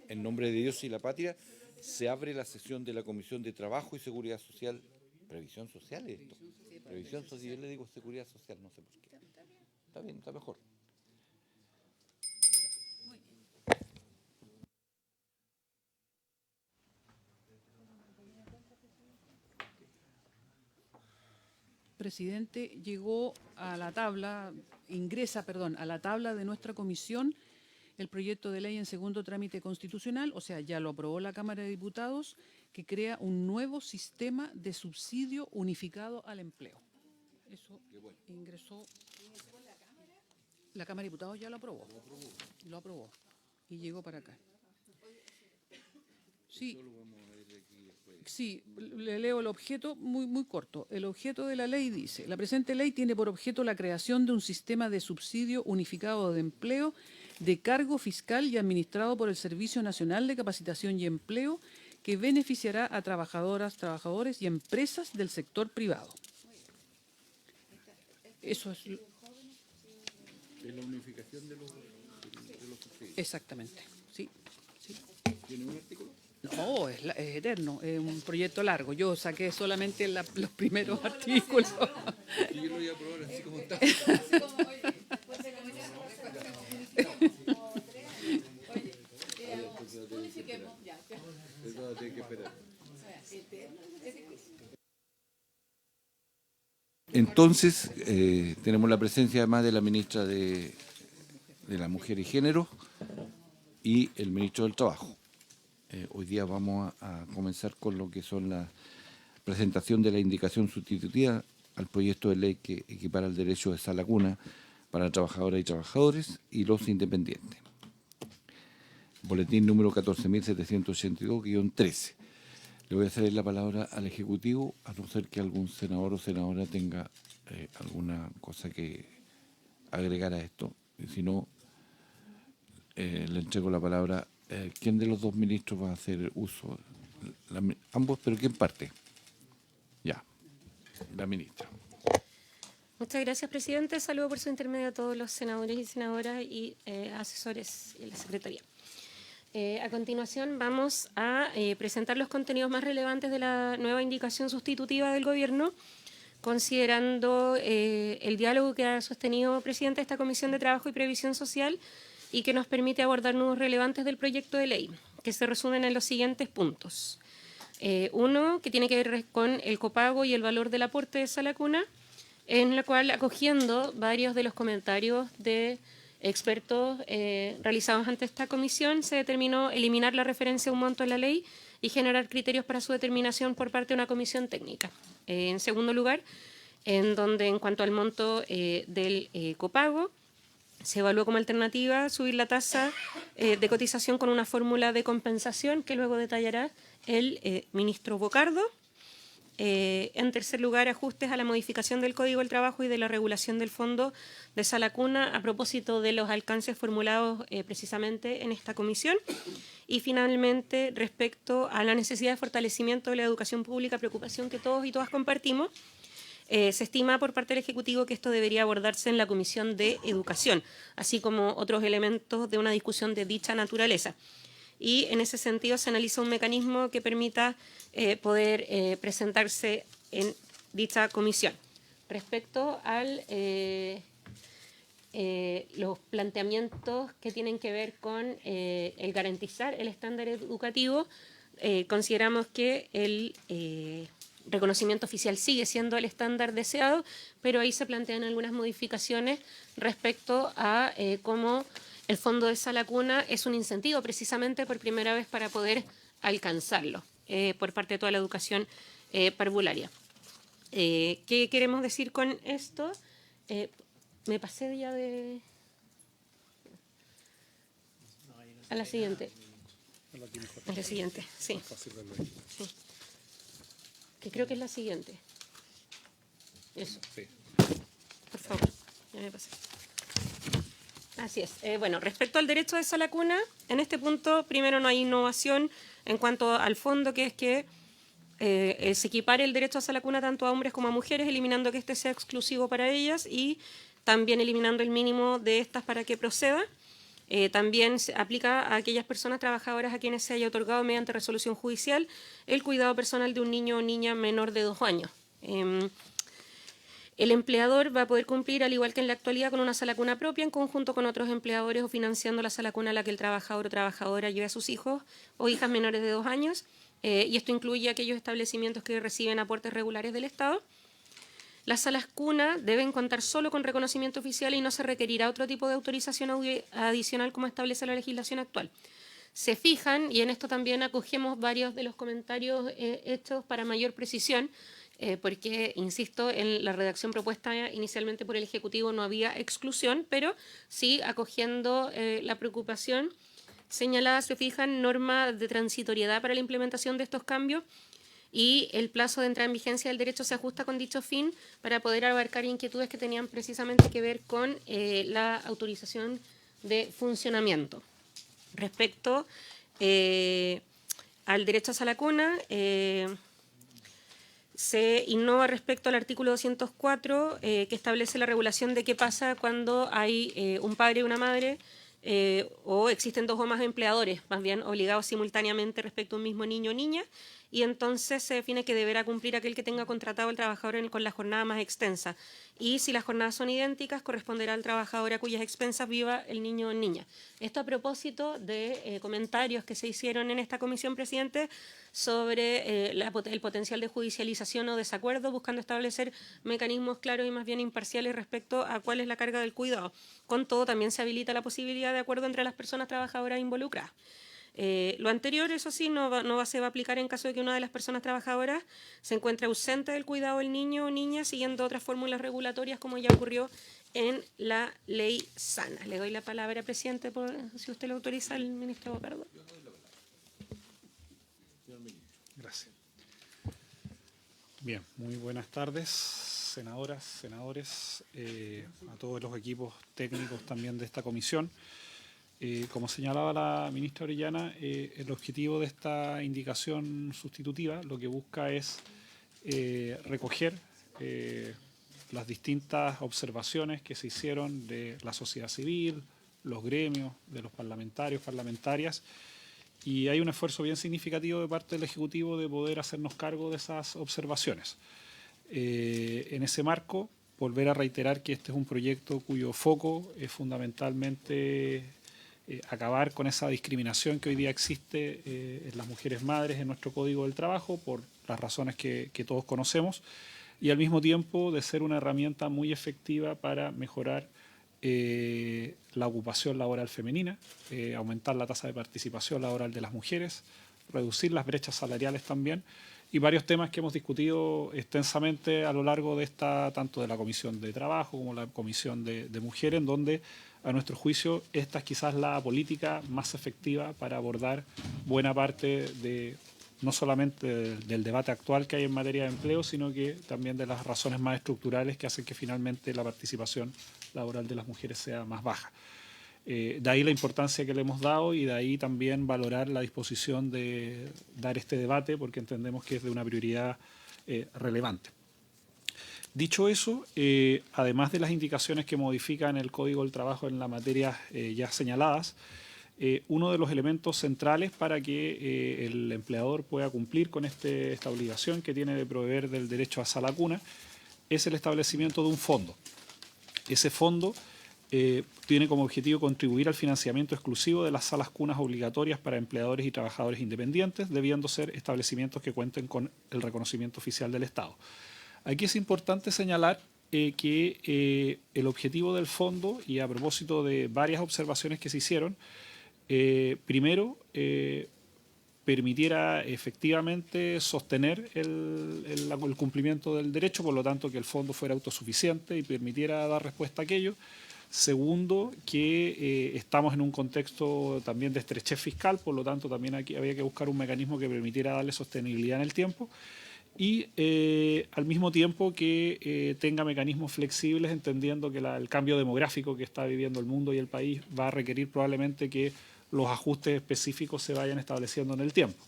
En nombre de Dios y la patria, se abre la sesión de la Comisión de Trabajo y Seguridad Social. ¿Previsión social es esto? Previsión social, yo le digo seguridad social, no sé por qué. Está bien, está mejor. Presidente, llegó a la tabla, a la tabla de nuestra comisión el proyecto de ley en segundo trámite constitucional, o sea, ya lo aprobó la Cámara de Diputados, que crea un nuevo sistema de subsidio unificado al empleo. Eso ingresó. La Cámara de Diputados ya lo aprobó. Lo aprobó. Y llegó para acá. Sí. Sí, le leo el objeto muy corto. El objeto de la ley dice: la presente ley tiene por objeto la creación de un sistema de subsidio unificado de empleo de cargo fiscal y administrado por el Servicio Nacional de Capacitación y Empleo, que beneficiará a trabajadoras, trabajadores y empresas del sector privado. Eso es. Es la unificación de los subsidios. Exactamente, sí. ¿Tiene un artículo? No, es eterno, es un proyecto largo. Yo saqué solamente los primeros artículos. Y yo lo voy a probar así como está. Entonces, tenemos la presencia además de la ministra de la Mujer y Género y el ministro del Trabajo. Hoy día vamos a comenzar con lo que son la presentación de la indicación sustitutiva al proyecto de ley que equipara el derecho de sala cuna para trabajadoras y trabajadores y los independientes. Boletín número 14.782-13. Le voy a ceder la palabra al Ejecutivo, a no ser que algún senador o senadora tenga alguna cosa que agregar a esto. Y si no, le entrego la palabra. ¿Quién de los dos ministros va a hacer uso? Ambos, pero ¿quién parte? Ya, la ministra. Muchas gracias, presidente. Saludo por su intermedio a todos los senadores y senadoras y asesores y la secretaría. A continuación vamos a presentar los contenidos más relevantes de la nueva indicación sustitutiva del Gobierno, considerando el diálogo que ha sostenido, presidente, esta Comisión de Trabajo y Previsión Social y que nos permite abordar nudos relevantes del proyecto de ley, que se resumen en los siguientes puntos. Uno, que tiene que ver con el copago y el valor del aporte de sala cuna, en la cual, acogiendo varios de los comentarios de expertos realizados ante esta comisión, se determinó eliminar la referencia a un monto en la ley y generar criterios para su determinación por parte de una comisión técnica. En segundo lugar, en donde en cuanto al monto del copago, se evaluó como alternativa subir la tasa de cotización con una fórmula de compensación que luego detallará el ministro Bocardo. En tercer lugar, ajustes a la modificación del Código del Trabajo y de la regulación del Fondo de Sala Cuna a propósito de los alcances formulados precisamente en esta comisión. Y finalmente, respecto a la necesidad de fortalecimiento de la educación pública, preocupación que todos y todas compartimos, se estima por parte del Ejecutivo que esto debería abordarse en la Comisión de Educación, así como otros elementos de una discusión de dicha naturaleza. Y en ese sentido se analiza un mecanismo que permita poder presentarse en dicha comisión. Respecto a los planteamientos que tienen que ver con el garantizar el estándar educativo, consideramos que el reconocimiento oficial sigue siendo el estándar deseado, pero ahí se plantean algunas modificaciones respecto a cómo el Fondo de Sala Cuna es un incentivo precisamente por primera vez para poder alcanzarlo por parte de toda la educación parvularia. ¿Qué queremos decir con esto? Me pasé ya de... A la siguiente. A la siguiente, sí. Sí. Que creo que es la siguiente. Eso. Por favor, ya me pasé. Así es. Bueno, respecto al derecho de sala cuna, en este punto, primero no hay innovación en cuanto al fondo, que es que se equipare el derecho a sala cuna tanto a hombres como a mujeres, eliminando que este sea exclusivo para ellas y también eliminando el mínimo de estas para que proceda. También se aplica a aquellas personas trabajadoras a quienes se haya otorgado mediante resolución judicial el cuidado personal de un niño o niña menor de 2 años. El empleador va a poder cumplir, al igual que en la actualidad, con una sala cuna propia en conjunto con otros empleadores o financiando la sala cuna a la que el trabajador o trabajadora lleve a sus hijos o hijas menores de 2 años. Y esto incluye aquellos establecimientos que reciben aportes regulares del Estado. Las salas cuna deben contar solo con reconocimiento oficial y no se requerirá otro tipo de autorización adicional como establece la legislación actual. Se fijan, y en esto también acogemos varios de los comentarios hechos para mayor precisión, porque, insisto, en la redacción propuesta inicialmente por el Ejecutivo no había exclusión, pero sí acogiendo la preocupación señalada, se fijan normas de transitoriedad para la implementación de estos cambios y el plazo de entrada en vigencia del derecho se ajusta con dicho fin para poder abarcar inquietudes que tenían precisamente que ver con la autorización de funcionamiento. Respecto al derecho a sala cuna, se innova respecto al artículo 204, que establece la regulación de qué pasa cuando hay un padre y una madre o existen 2 o más empleadores, más bien obligados simultáneamente respecto a un mismo niño o niña, y entonces se define que deberá cumplir aquel que tenga contratado al trabajador con la jornada más extensa. Y si las jornadas son idénticas, corresponderá al trabajador a cuyas expensas viva el niño o niña. Esto a propósito de comentarios que se hicieron en esta comisión, presidente, sobre el potencial de judicialización o desacuerdo, buscando establecer mecanismos claros y más bien imparciales respecto a cuál es la carga del cuidado. Con todo, también se habilita la posibilidad de acuerdo entre las personas trabajadoras involucradas. Lo anterior, eso sí, se va a aplicar en caso de que una de las personas trabajadoras se encuentre ausente del cuidado del niño o niña, siguiendo otras fórmulas regulatorias, como ya ocurrió en la ley SANA. Le doy la palabra, presidente, si usted lo autoriza, al ministro Bocardo. Gracias. Bien, muy buenas tardes, senadoras, senadores, a todos los equipos técnicos también de esta comisión. Como señalaba la ministra Orellana, el objetivo de esta indicación sustitutiva lo que busca es recoger las distintas observaciones que se hicieron de la sociedad civil, los gremios, de los parlamentarios, parlamentarias, y hay un esfuerzo bien significativo de parte del Ejecutivo de poder hacernos cargo de esas observaciones. En ese marco, volver a reiterar que este es un proyecto cuyo foco es fundamentalmente acabar con esa discriminación que hoy día existe en las mujeres madres en nuestro Código del Trabajo por las razones que todos conocemos, y al mismo tiempo de ser una herramienta muy efectiva para mejorar la ocupación laboral femenina, aumentar la tasa de participación laboral de las mujeres, reducir las brechas salariales también, y varios temas que hemos discutido extensamente a lo largo de tanto de la Comisión de Trabajo como la Comisión de Mujeres, en donde a nuestro juicio esta es quizás la política más efectiva para abordar buena parte de no solamente del debate actual que hay en materia de empleo, sino que también de las razones más estructurales que hacen que finalmente la participación laboral de las mujeres sea más baja. De ahí la importancia que le hemos dado y de ahí también valorar la disposición de dar este debate, porque entendemos que es de una prioridad relevante. Dicho eso, además de las indicaciones que modifican el Código del Trabajo en las materias ya señaladas, uno de los elementos centrales para que el empleador pueda cumplir con esta obligación que tiene de proveer del derecho a sala cuna es el establecimiento de un fondo. Ese fondo tiene como objetivo contribuir al financiamiento exclusivo de las salas cunas obligatorias para empleadores y trabajadores independientes, debiendo ser establecimientos que cuenten con el reconocimiento oficial del Estado. Aquí es importante señalar que el objetivo del fondo, y a propósito de varias observaciones que se hicieron, primero, permitiera efectivamente sostener el cumplimiento del derecho, por lo tanto que el fondo fuera autosuficiente y permitiera dar respuesta a aquello. Segundo, que estamos en un contexto también de estrechez fiscal, por lo tanto también aquí había que buscar un mecanismo que permitiera darle sostenibilidad en el tiempo. Y al mismo tiempo que tenga mecanismos flexibles, entendiendo que el cambio demográfico que está viviendo el mundo y el país va a requerir probablemente que los ajustes específicos se vayan estableciendo en el tiempo.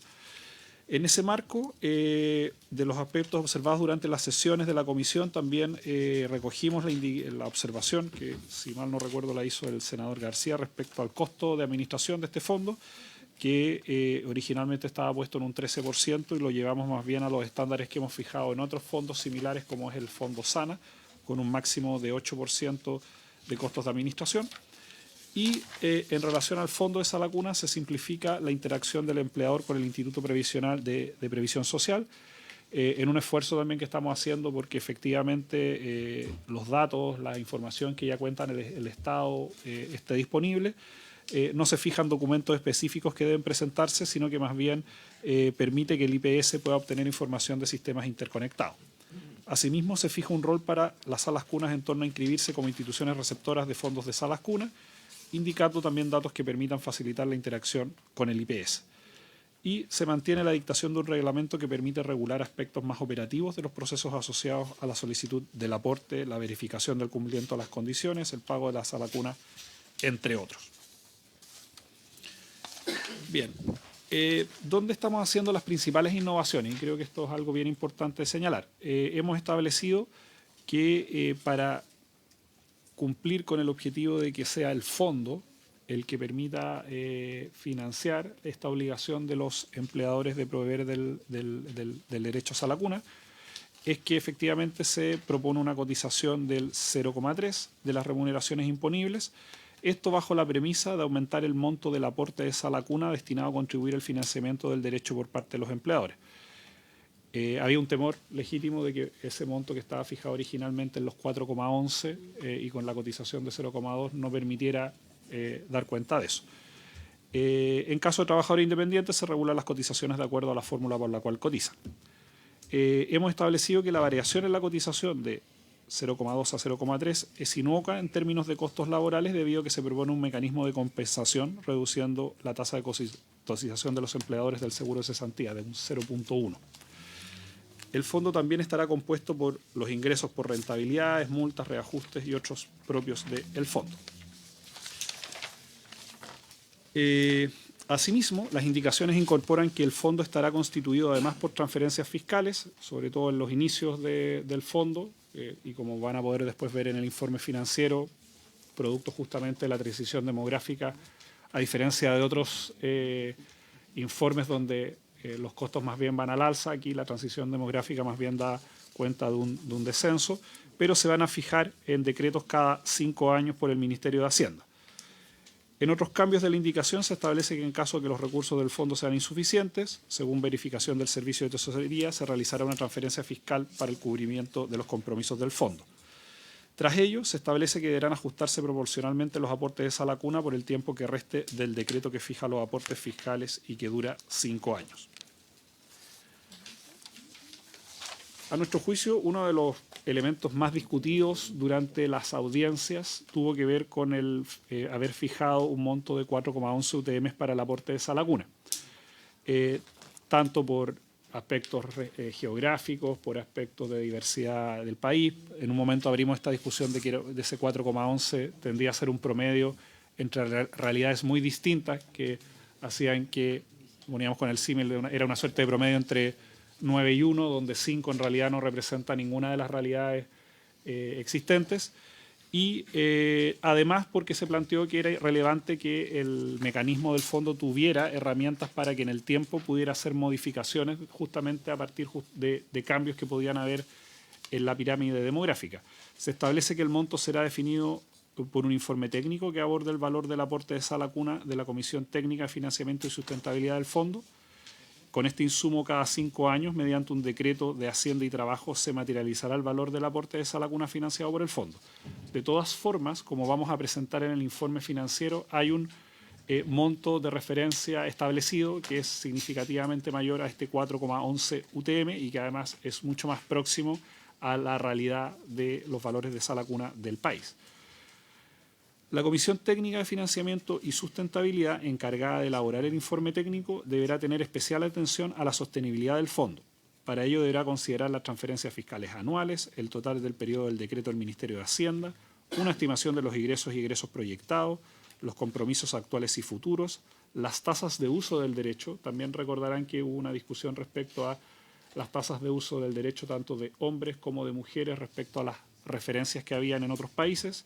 En ese marco, de los aspectos observados durante las sesiones de la comisión, también recogimos la observación que, si mal no recuerdo, la hizo el senador García respecto al costo de administración de este fondo, que originalmente estaba puesto en un 13% y lo llevamos más bien a los estándares que hemos fijado en otros fondos similares, como es el Fondo Sana, con un máximo de 8% de costos de administración. Y en relación al fondo de Sala Cuna se simplifica la interacción del empleador con el Instituto Previsional de Previsión Social, en un esfuerzo también que estamos haciendo porque efectivamente los datos, la información que ya cuentan el Estado esté disponible. No se fijan documentos específicos que deben presentarse, sino que más bien permite que el IPS pueda obtener información de sistemas interconectados. Asimismo, se fija un rol para las salas cunas en torno a inscribirse como instituciones receptoras de fondos de salas cunas, indicando también datos que permitan facilitar la interacción con el IPS. Y se mantiene la dictación de un reglamento que permite regular aspectos más operativos de los procesos asociados a la solicitud del aporte, la verificación del cumplimiento de las condiciones, el pago de la sala cuna, entre otros. Bien, ¿dónde estamos haciendo las principales innovaciones? Y creo que esto es algo bien importante de señalar. Hemos establecido que para cumplir con el objetivo de que sea el fondo el que permita financiar esta obligación de los empleadores de proveer del derecho a sala cuna, es que efectivamente se propone una cotización del 0,3 de las remuneraciones imponibles. Esto bajo la premisa de aumentar el monto del aporte de sala cuna destinado a contribuir al financiamiento del derecho por parte de los empleadores. Había un temor legítimo de que ese monto que estaba fijado originalmente en los 4,11 y con la cotización de 0,2 no permitiera dar cuenta de eso. En caso de trabajadores independientes se regulan las cotizaciones de acuerdo a la fórmula por la cual cotizan. Hemos establecido que la variación en la cotización de 0,2 a 0,3 es inocuo en términos de costos laborales debido a que se propone un mecanismo de compensación reduciendo la tasa de cotización de los empleadores del seguro de cesantía de un 0,1. El fondo también estará compuesto por los ingresos por rentabilidades, multas, reajustes y otros propios del fondo. Asimismo, las indicaciones incorporan que el fondo estará constituido además por transferencias fiscales, sobre todo en los inicios del fondo, y como van a poder después ver en el informe financiero, producto justamente de la transición demográfica, a diferencia de otros informes donde los costos más bien van al alza, aquí la transición demográfica más bien da cuenta de un descenso, pero se van a fijar en decretos cada 5 años por el Ministerio de Hacienda. En otros cambios de la indicación se establece que en caso de que los recursos del fondo sean insuficientes, según verificación del Servicio de Tesorería, se realizará una transferencia fiscal para el cubrimiento de los compromisos del fondo. Tras ello, se establece que deberán ajustarse proporcionalmente los aportes de sala cuna por el tiempo que reste del decreto que fija los aportes fiscales y que dura 5 años. A nuestro juicio, uno de los elementos más discutidos durante las audiencias tuvo que ver con el haber fijado un monto de 4,11 UTM para el aporte de sala cuna, tanto por aspectos geográficos, por aspectos de diversidad del país. En un momento abrimos esta discusión de que de ese 4,11 tendría a ser un promedio entre realidades muy distintas que hacían que, poníamos con el símil, era una suerte de promedio entre 9 y 1, donde 5 en realidad no representa ninguna de las realidades existentes. Y además porque se planteó que era relevante que el mecanismo del fondo tuviera herramientas para que en el tiempo pudiera hacer modificaciones justamente a partir de cambios que podían haber en la pirámide demográfica. Se establece que el monto será definido por un informe técnico que aborde el valor del aporte de sala cuna de la Comisión Técnica de Financiamiento y Sustentabilidad del Fondo. Con este insumo, cada 5 años, mediante un decreto de Hacienda y Trabajo, se materializará el valor del aporte de sala cuna financiado por el fondo. De todas formas, como vamos a presentar en el informe financiero, hay un monto de referencia establecido que es significativamente mayor a este 4,11 UTM y que además es mucho más próximo a la realidad de los valores de sala cuna del país. La Comisión Técnica de Financiamiento y Sustentabilidad, encargada de elaborar el informe técnico, deberá tener especial atención a la sostenibilidad del fondo. Para ello deberá considerar las transferencias fiscales anuales, el total del periodo del decreto del Ministerio de Hacienda, una estimación de los ingresos y egresos proyectados, los compromisos actuales y futuros, las tasas de uso del derecho. También recordarán que hubo una discusión respecto a las tasas de uso del derecho tanto de hombres como de mujeres respecto a las referencias que habían en otros países.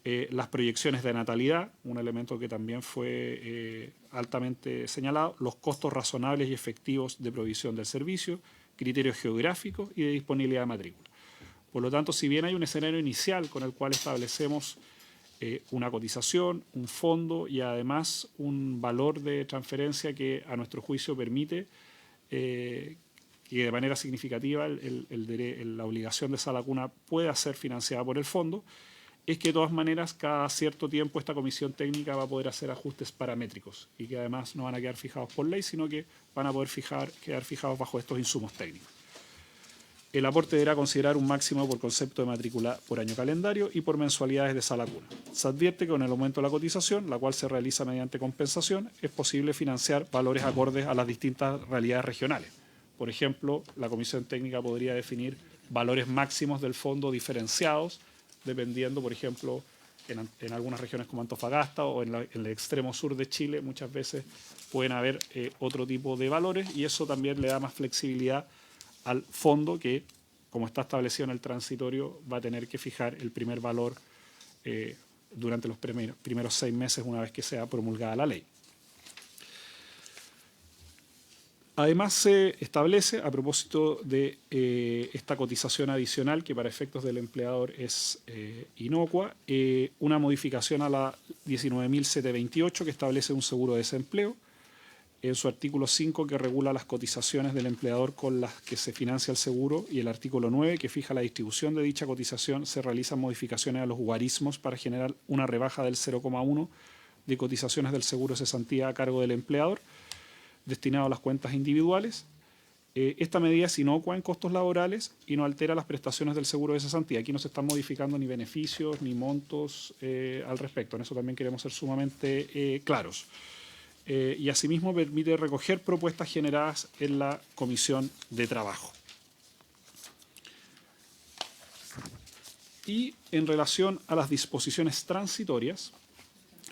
Las proyecciones de natalidad, un elemento que también fue altamente señalado, los costos razonables y efectivos de provisión del servicio, criterios geográficos y de disponibilidad de matrícula. Por lo tanto, si bien hay un escenario inicial con el cual establecemos una cotización, un fondo y además un valor de transferencia que a nuestro juicio permite que de manera significativa la obligación de sala cuna pueda ser financiada por el fondo, es que de todas maneras cada cierto tiempo esta comisión técnica va a poder hacer ajustes paramétricos y que además no van a quedar fijados por ley, sino que van a poder quedar fijados bajo estos insumos técnicos. El aporte deberá considerar un máximo por concepto de matrícula por año calendario y por mensualidades de sala cuna. Se advierte que con el aumento de la cotización, la cual se realiza mediante compensación, es posible financiar valores acordes a las distintas realidades regionales. Por ejemplo, la comisión técnica podría definir valores máximos del fondo diferenciados dependiendo, por ejemplo, en algunas regiones como Antofagasta o en el extremo sur de Chile, muchas veces pueden haber otro tipo de valores y eso también le da más flexibilidad al fondo que, como está establecido en el transitorio, va a tener que fijar el primer valor durante los primeros 6 meses una vez que sea promulgada la ley. Además, se establece, a propósito de esta cotización adicional, que para efectos del empleador es inocua, una modificación a la 19.728 que establece un seguro de desempleo, en su artículo 5 que regula las cotizaciones del empleador con las que se financia el seguro y el artículo 9 que fija la distribución de dicha cotización. Se realizan modificaciones a los guarismos para generar una rebaja del 0,1 de cotizaciones del seguro de cesantía a cargo del empleador destinado a las cuentas individuales. Esta medida es inocua en costos laborales y no altera las prestaciones del seguro de cesantía. Aquí no se están modificando ni beneficios ni montos al respecto. En eso también queremos ser sumamente claros. Y asimismo permite recoger propuestas generadas en la Comisión de Trabajo. Y en relación a las disposiciones transitorias,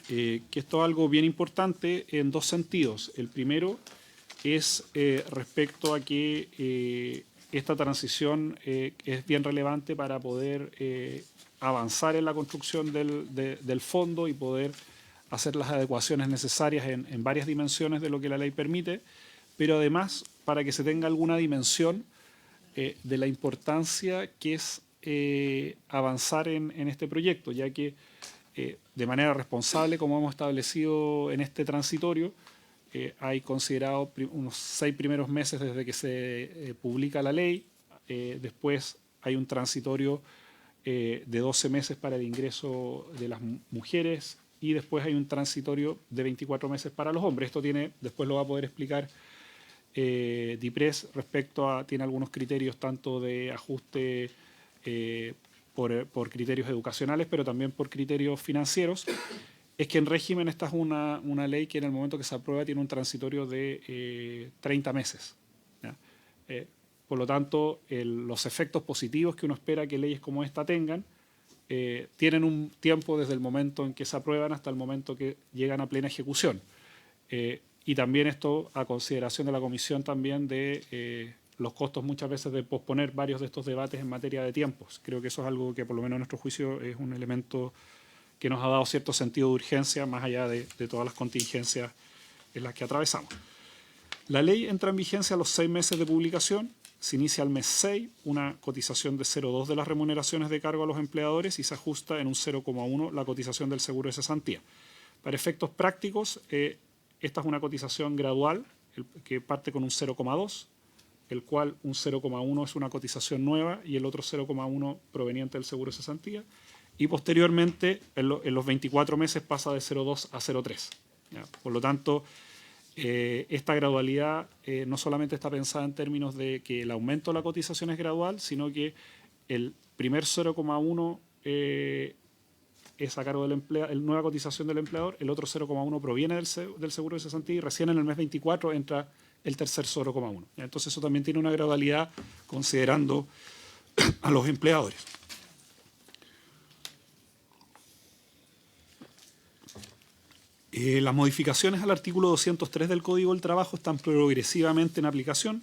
que esto es algo bien importante en dos sentidos. El primero es respecto a que esta transición es bien relevante para poder avanzar en la construcción del fondo y poder hacer las adecuaciones necesarias en varias dimensiones de lo que la ley permite, pero además para que se tenga alguna dimensión de la importancia que es avanzar en este proyecto, ya que de manera responsable, como hemos establecido en este transitorio, hay considerado unos 6 primeros meses desde que se publica la ley, después hay un transitorio de 12 meses para el ingreso de las mujeres y después hay un transitorio de 24 meses para los hombres. Esto después lo va a poder explicar DIPRES respecto a, tiene algunos criterios tanto de ajuste por criterios educacionales, pero también por criterios financieros. Es que en régimen esta es una ley que en el momento que se aprueba tiene un transitorio de 30 meses. Por lo tanto, los efectos positivos que uno espera que leyes como esta tengan, tienen un tiempo desde el momento en que se aprueban hasta el momento que llegan a plena ejecución. Y también esto a consideración de la Comisión también de los costos muchas veces de posponer varios de estos debates en materia de tiempos. Creo que eso es algo que por lo menos en nuestro juicio es un elemento que nos ha dado cierto sentido de urgencia más allá de todas las contingencias en las que atravesamos. La ley entra en vigencia a los 6 meses de publicación. Se inicia al mes 6 una cotización de 0,2 de las remuneraciones de cargo a los empleadores y se ajusta en un 0,1 la cotización del seguro de cesantía. Para efectos prácticos, esta es una cotización gradual que parte con un 0,2, el cual un 0,1 es una cotización nueva y el otro 0,1 proveniente del seguro de cesantía. Y posteriormente, en los 24 meses, pasa de 0,2 a 0,3. Por lo tanto, esta gradualidad no solamente está pensada en términos de que el aumento de la cotización es gradual, sino que el primer 0,1 es a cargo del empleador, nueva cotización del empleador, el otro 0,1 proviene del seguro de cesantía y recién en el mes 24 entra el tercer 0,1. Entonces eso también tiene una gradualidad considerando a los empleadores. Las modificaciones al artículo 203 del Código del Trabajo están progresivamente en aplicación.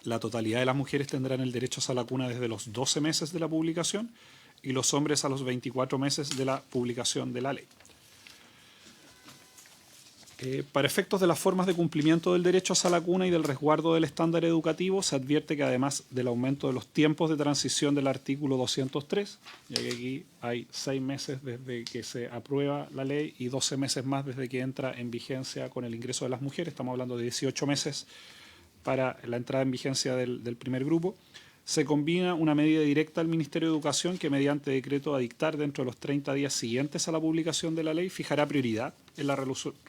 La totalidad de las mujeres tendrán el derecho a la vacuna desde los 12 meses de la publicación y los hombres a los 24 meses de la publicación de la ley. Para efectos de las formas de cumplimiento del derecho a la vacuna y del resguardo del estándar educativo, se advierte que además del aumento de los tiempos de transición del artículo 203, ya que aquí hay 6 meses desde que se aprueba la ley y 12 meses más desde que entra en vigencia con el ingreso de las mujeres, estamos hablando de 18 meses para la entrada en vigencia del primer grupo, se combina una medida directa al Ministerio de Educación que mediante decreto a dictar dentro de los 30 días siguientes a la publicación de la ley fijará prioridad en la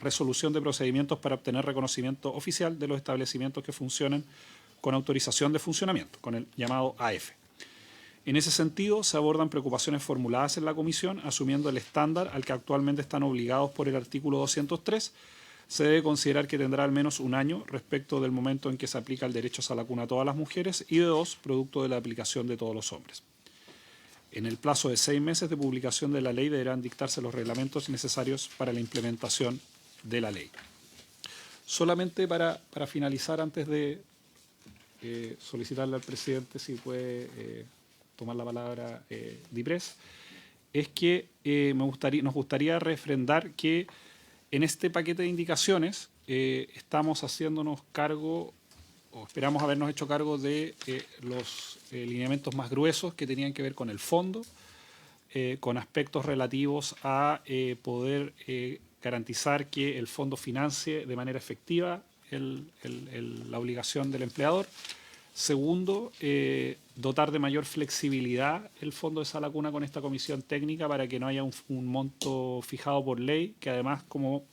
resolución de procedimientos para obtener reconocimiento oficial de los establecimientos que funcionen con autorización de funcionamiento, con el llamado AF. En ese sentido, se abordan preocupaciones formuladas en la comisión, asumiendo el estándar al que actualmente están obligados por el artículo 203. Se debe considerar que tendrá al menos un año respecto del momento en que se aplica el derecho a la vacuna a todas las mujeres y de 2, producto de la aplicación de todos los hombres. En el plazo de 6 meses de publicación de la ley deberán dictarse los reglamentos necesarios para la implementación de la ley. Solamente para finalizar, antes de solicitarle al presidente si puede tomar la palabra Dipres, es que nos gustaría refrendar que en este paquete de indicaciones estamos haciéndonos cargo, o esperamos habernos hecho cargo de los lineamientos más gruesos que tenían que ver con el fondo, con aspectos relativos a poder garantizar que el fondo financie de manera efectiva la obligación del empleador. Segundo, dotar de mayor flexibilidad el fondo de Salacuna con esta comisión técnica para que no haya un monto fijado por ley, que además, como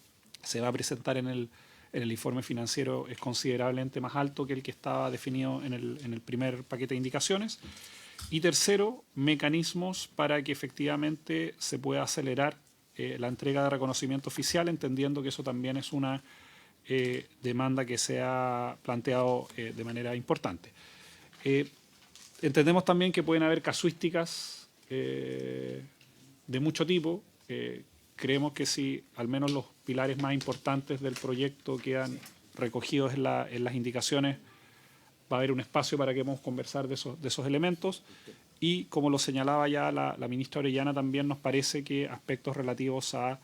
se va a presentar en el informe financiero, es considerablemente más alto que el que estaba definido en el primer paquete de indicaciones. Y tercero, mecanismos para que efectivamente se pueda acelerar la entrega de reconocimiento oficial, entendiendo que eso también es una demanda que se ha planteado de manera importante. Entendemos también que pueden haber casuísticas de mucho tipo. Creemos que si al menos los pilares más importantes del proyecto quedan recogidos en las indicaciones, va a haber un espacio para que podamos conversar de esos elementos. Y como lo señalaba ya la ministra Orellana, también nos parece que aspectos relativos a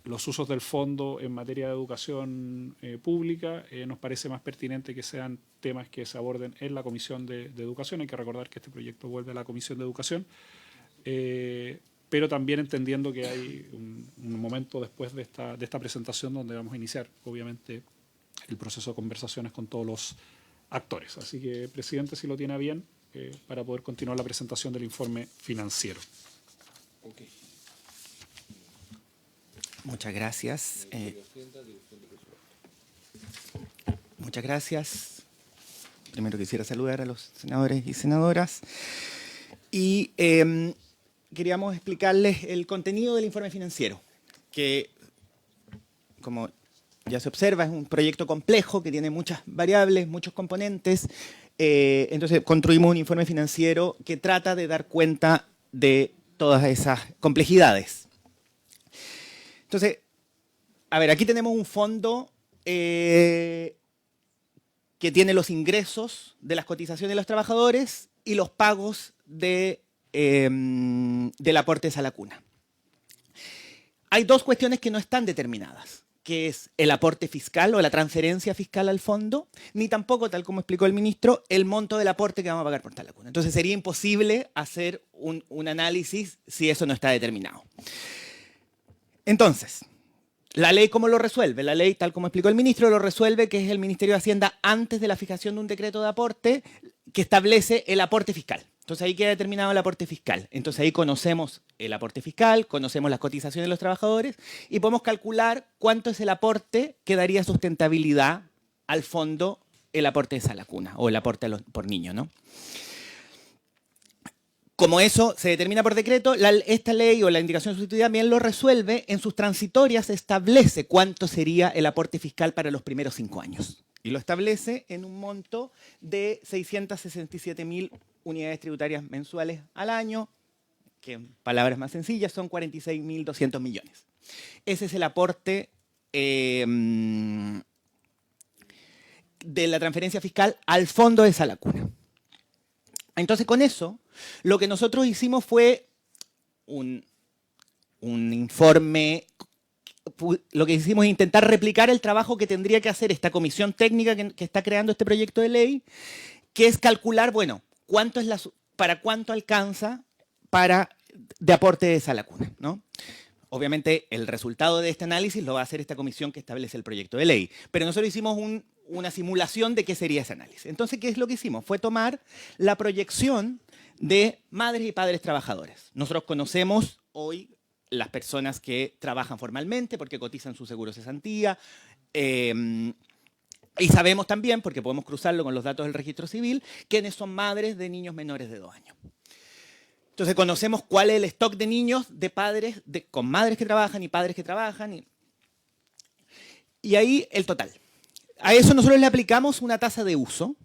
los usos del fondo en materia de educación pública, nos parece más pertinente que sean temas que se aborden en la Comisión de Educación. Hay que recordar que este proyecto vuelve a la Comisión de Educación, pero también entendiendo que hay un momento después de esta presentación donde vamos a iniciar, obviamente, el proceso de conversaciones con todos los actores. Así que, presidente, si lo tiene a bien, para poder continuar la presentación del informe financiero. Okay. Muchas gracias. Muchas gracias. Primero quisiera saludar a los senadores y senadoras. Y queríamos explicarles el contenido del informe financiero, que, como ya se observa, es un proyecto complejo que tiene muchas variables, muchos componentes. Entonces construimos un informe financiero que trata de dar cuenta de todas esas complejidades. Entonces, a ver, aquí tenemos un fondo que tiene los ingresos de las cotizaciones de los trabajadores y los pagos del aporte a la cuna. Hay dos cuestiones que no están determinadas, que es el aporte fiscal o la transferencia fiscal al fondo, ni tampoco, tal como explicó el ministro, el monto del aporte que vamos a pagar por tal cuna. Entonces sería imposible hacer un análisis si eso no está determinado. Entonces, ¿la ley cómo lo resuelve? La ley, tal como explicó el ministro, lo resuelve, que es el Ministerio de Hacienda, antes de la fijación de un decreto de aporte que establece el aporte fiscal. Entonces ahí queda determinado el aporte fiscal. Entonces ahí conocemos el aporte fiscal, conocemos las cotizaciones de los trabajadores y podemos calcular cuánto es el aporte que daría sustentabilidad al fondo, el aporte de Salacuna o el aporte por niño, ¿no? Como eso se determina por decreto, esta ley o la indicación sustitutiva también lo resuelve. En sus transitorias establece cuánto sería el aporte fiscal para los primeros 5 años. Y lo establece en un monto de 667.000 unidades tributarias mensuales al año, que en palabras más sencillas son 46.200 millones. Ese es el aporte de la transferencia fiscal al fondo de Sala Cuna. Entonces, con eso, lo que nosotros hicimos fue un informe. Lo que hicimos es intentar replicar el trabajo que tendría que hacer esta comisión técnica que está creando este proyecto de ley, que es calcular, bueno, para cuánto alcanza de aporte de Sala Cuna, ¿no? Obviamente, el resultado de este análisis lo va a hacer esta comisión que establece el proyecto de ley. Pero nosotros hicimos una simulación de qué sería ese análisis. Entonces, ¿qué es lo que hicimos? Fue tomar la proyección de madres y padres trabajadores. Nosotros conocemos hoy las personas que trabajan formalmente porque cotizan su seguro cesantía, y sabemos también, porque podemos cruzarlo con los datos del registro civil, quiénes son madres de niños menores de 2 años. Entonces conocemos cuál es el stock de niños de padres, con madres que trabajan y padres que trabajan. Y ahí el total. A eso nosotros le aplicamos una tasa de uso,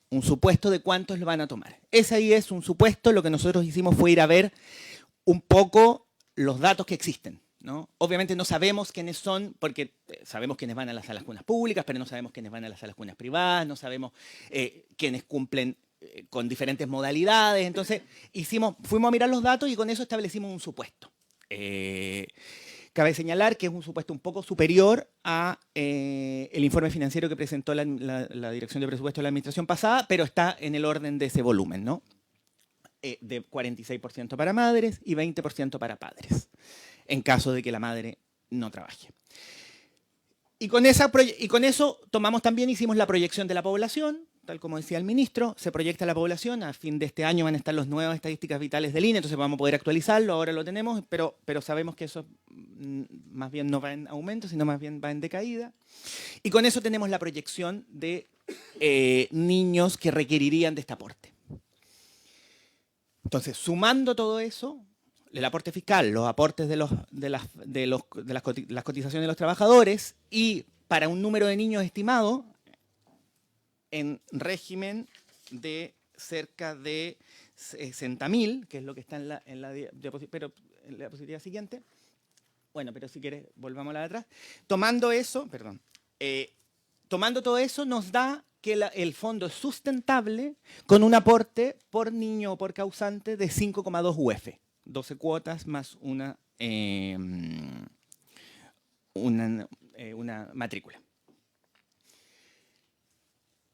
un supuesto de cuántos lo van a tomar. Ese ahí es un supuesto. Lo que nosotros hicimos fue ir a ver un poco los datos que existen, ¿no? Obviamente no sabemos quiénes son, porque sabemos quiénes van a las salas cunas públicas, pero no sabemos quiénes van a las salas cunas privadas, no sabemos quiénes cumplen con diferentes modalidades. Entonces fuimos a mirar los datos y con eso establecimos un supuesto. Cabe señalar que es un supuesto un poco superior a el informe financiero que presentó la Dirección de Presupuesto de la administración pasada, pero está en el orden de ese volumen, ¿no? De 46% para madres y 20% para padres, en caso de que la madre no trabaje. Y con eso tomamos también, hicimos la proyección de la población, tal como decía el ministro, se proyecta la población, a fin de este año van a estar las nuevas estadísticas vitales del INE, entonces vamos a poder actualizarlo, ahora lo tenemos, pero sabemos que eso más bien no va en aumento, sino más bien va en decaída. Y con eso tenemos la proyección de niños que requerirían de este aporte. Entonces, sumando todo eso, el aporte fiscal, los aportes de las cotizaciones de los trabajadores y para un número de niños estimado en régimen de cerca de 60.000, que es lo que está en la diapositiva siguiente. Bueno, pero si quieres, volvamos a la de atrás. Tomando todo eso nos da que el fondo es sustentable con un aporte por niño o por causante de 5,2 UF, 12 cuotas más una matrícula.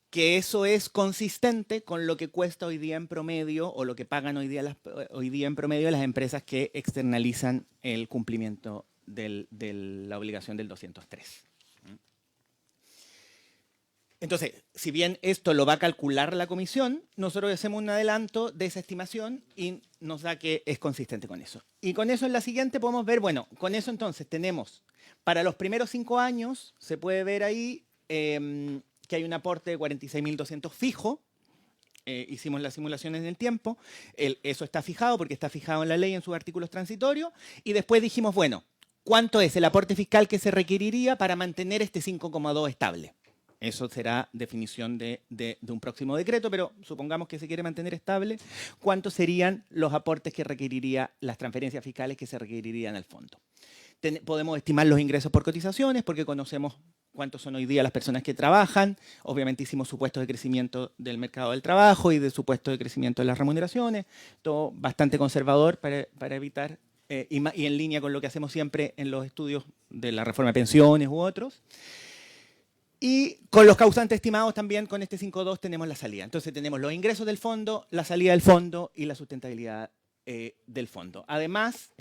Que eso es consistente con lo que cuesta hoy día en promedio o lo que pagan hoy día en promedio las empresas que externalizan el cumplimiento de la obligación del 203. Entonces, si bien esto lo va a calcular la comisión, nosotros hacemos un adelanto de esa estimación y nos da que es consistente con eso. Y con eso en la siguiente podemos ver, bueno, con eso entonces tenemos, para los primeros 5 años, se puede ver ahí que hay un aporte de 46.200 fijo. Hicimos las simulaciones en el tiempo. Eso está fijado porque está fijado en la ley en sus artículos transitorios. Y después dijimos, bueno, ¿cuánto es el aporte fiscal que se requeriría para mantener este 5,2 estable? Eso será definición de un próximo decreto, pero supongamos que se quiere mantener estable. ¿Cuántos serían los aportes que requeriría, las transferencias fiscales que se requerirían al fondo? Podemos estimar los ingresos por cotizaciones porque conocemos cuántos son hoy día las personas que trabajan. Obviamente hicimos supuestos de crecimiento del mercado del trabajo y de supuestos de crecimiento de las remuneraciones. Todo bastante conservador para evitar, y en línea con lo que hacemos siempre en los estudios de la reforma de pensiones u otros. Y con los causantes estimados también, con este 5.2 tenemos la salida. Entonces tenemos los ingresos del fondo, la salida del fondo y la sustentabilidad del fondo. Además,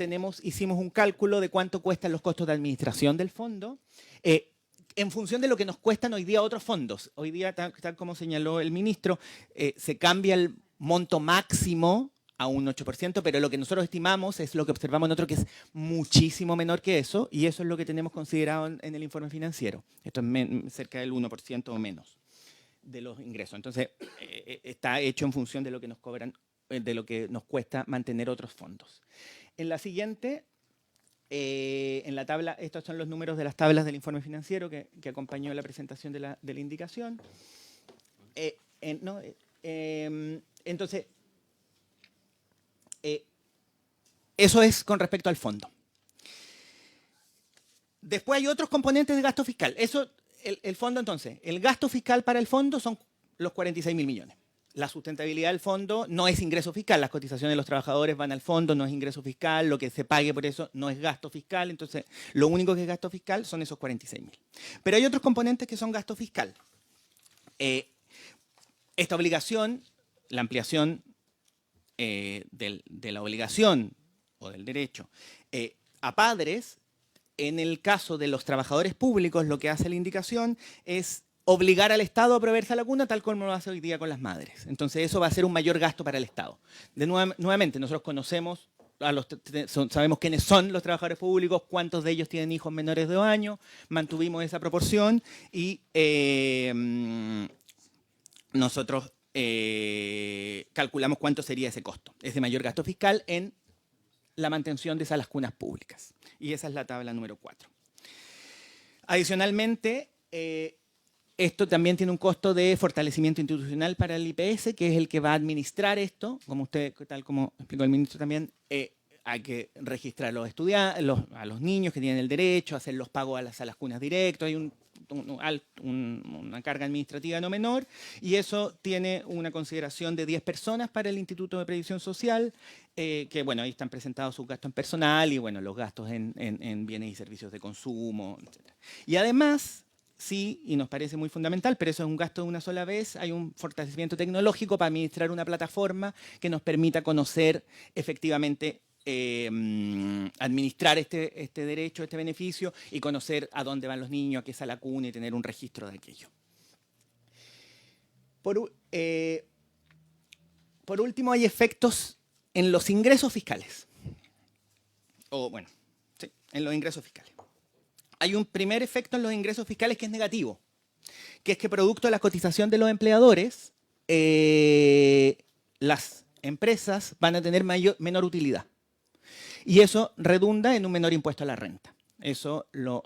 hicimos un cálculo de cuánto cuestan los costos de administración del fondo en función de lo que nos cuestan hoy día otros fondos. Hoy día, tal como señaló el ministro, se cambia el monto máximo a un 8%, pero lo que nosotros estimamos es lo que observamos en otro que es muchísimo menor que eso, y eso es lo que tenemos considerado en el informe financiero. Esto es cerca del 1% o menos de los ingresos. Entonces, está hecho en función de lo que nos cobran, de lo que nos cuesta mantener otros fondos. En la siguiente, en la tabla, estos son los números de las tablas del informe financiero que acompañó la presentación de la indicación. Entonces, eso es con respecto al fondo. Después hay otros componentes de gasto fiscal. Eso, el fondo entonces, el gasto fiscal para el fondo son los 46.000 millones. La sustentabilidad del fondo no es ingreso fiscal, las cotizaciones de los trabajadores van al fondo, no es ingreso fiscal, lo que se pague por eso no es gasto fiscal, entonces lo único que es gasto fiscal son esos 46.000. Pero hay otros componentes que son gasto fiscal. Esta obligación, la ampliación de la obligación o del derecho a padres, en el caso de los trabajadores públicos, lo que hace la indicación es obligar al Estado a proveerse a la cuna tal como lo hace hoy día con las madres. Entonces eso va a ser un mayor gasto para el Estado. Nuevamente, nosotros conocemos, sabemos quiénes son los trabajadores públicos, cuántos de ellos tienen hijos menores de 2 años, mantuvimos esa proporción y nosotros calculamos cuánto sería ese costo, ese mayor gasto fiscal en la mantención de esas las cunas públicas. Y esa es la tabla número 4. Adicionalmente, esto también tiene un costo de fortalecimiento institucional para el IPS, que es el que va a administrar esto. Como usted, tal como explicó el ministro también, hay que registrar a los niños que tienen el derecho, hacer los pagos a las cunas directos. Hay una carga administrativa no menor, y eso tiene una consideración de 10 personas para el Instituto de Previsión Social, que bueno, ahí están presentados sus gastos en personal y bueno, los gastos en bienes y servicios de consumo, etc. Y además, sí, y nos parece muy fundamental, pero eso es un gasto de una sola vez, hay un fortalecimiento tecnológico para administrar una plataforma que nos permita conocer efectivamente administrar este derecho, este beneficio y conocer a dónde van los niños, a qué es la cuna y tener un registro de aquello. Por último, hay efectos en los ingresos fiscales. En los ingresos fiscales. Hay un primer efecto en los ingresos fiscales que es negativo, que es que producto de la cotización de los empleadores, las empresas van a tener menor utilidad. Y eso redunda en un menor impuesto a la renta. Eso lo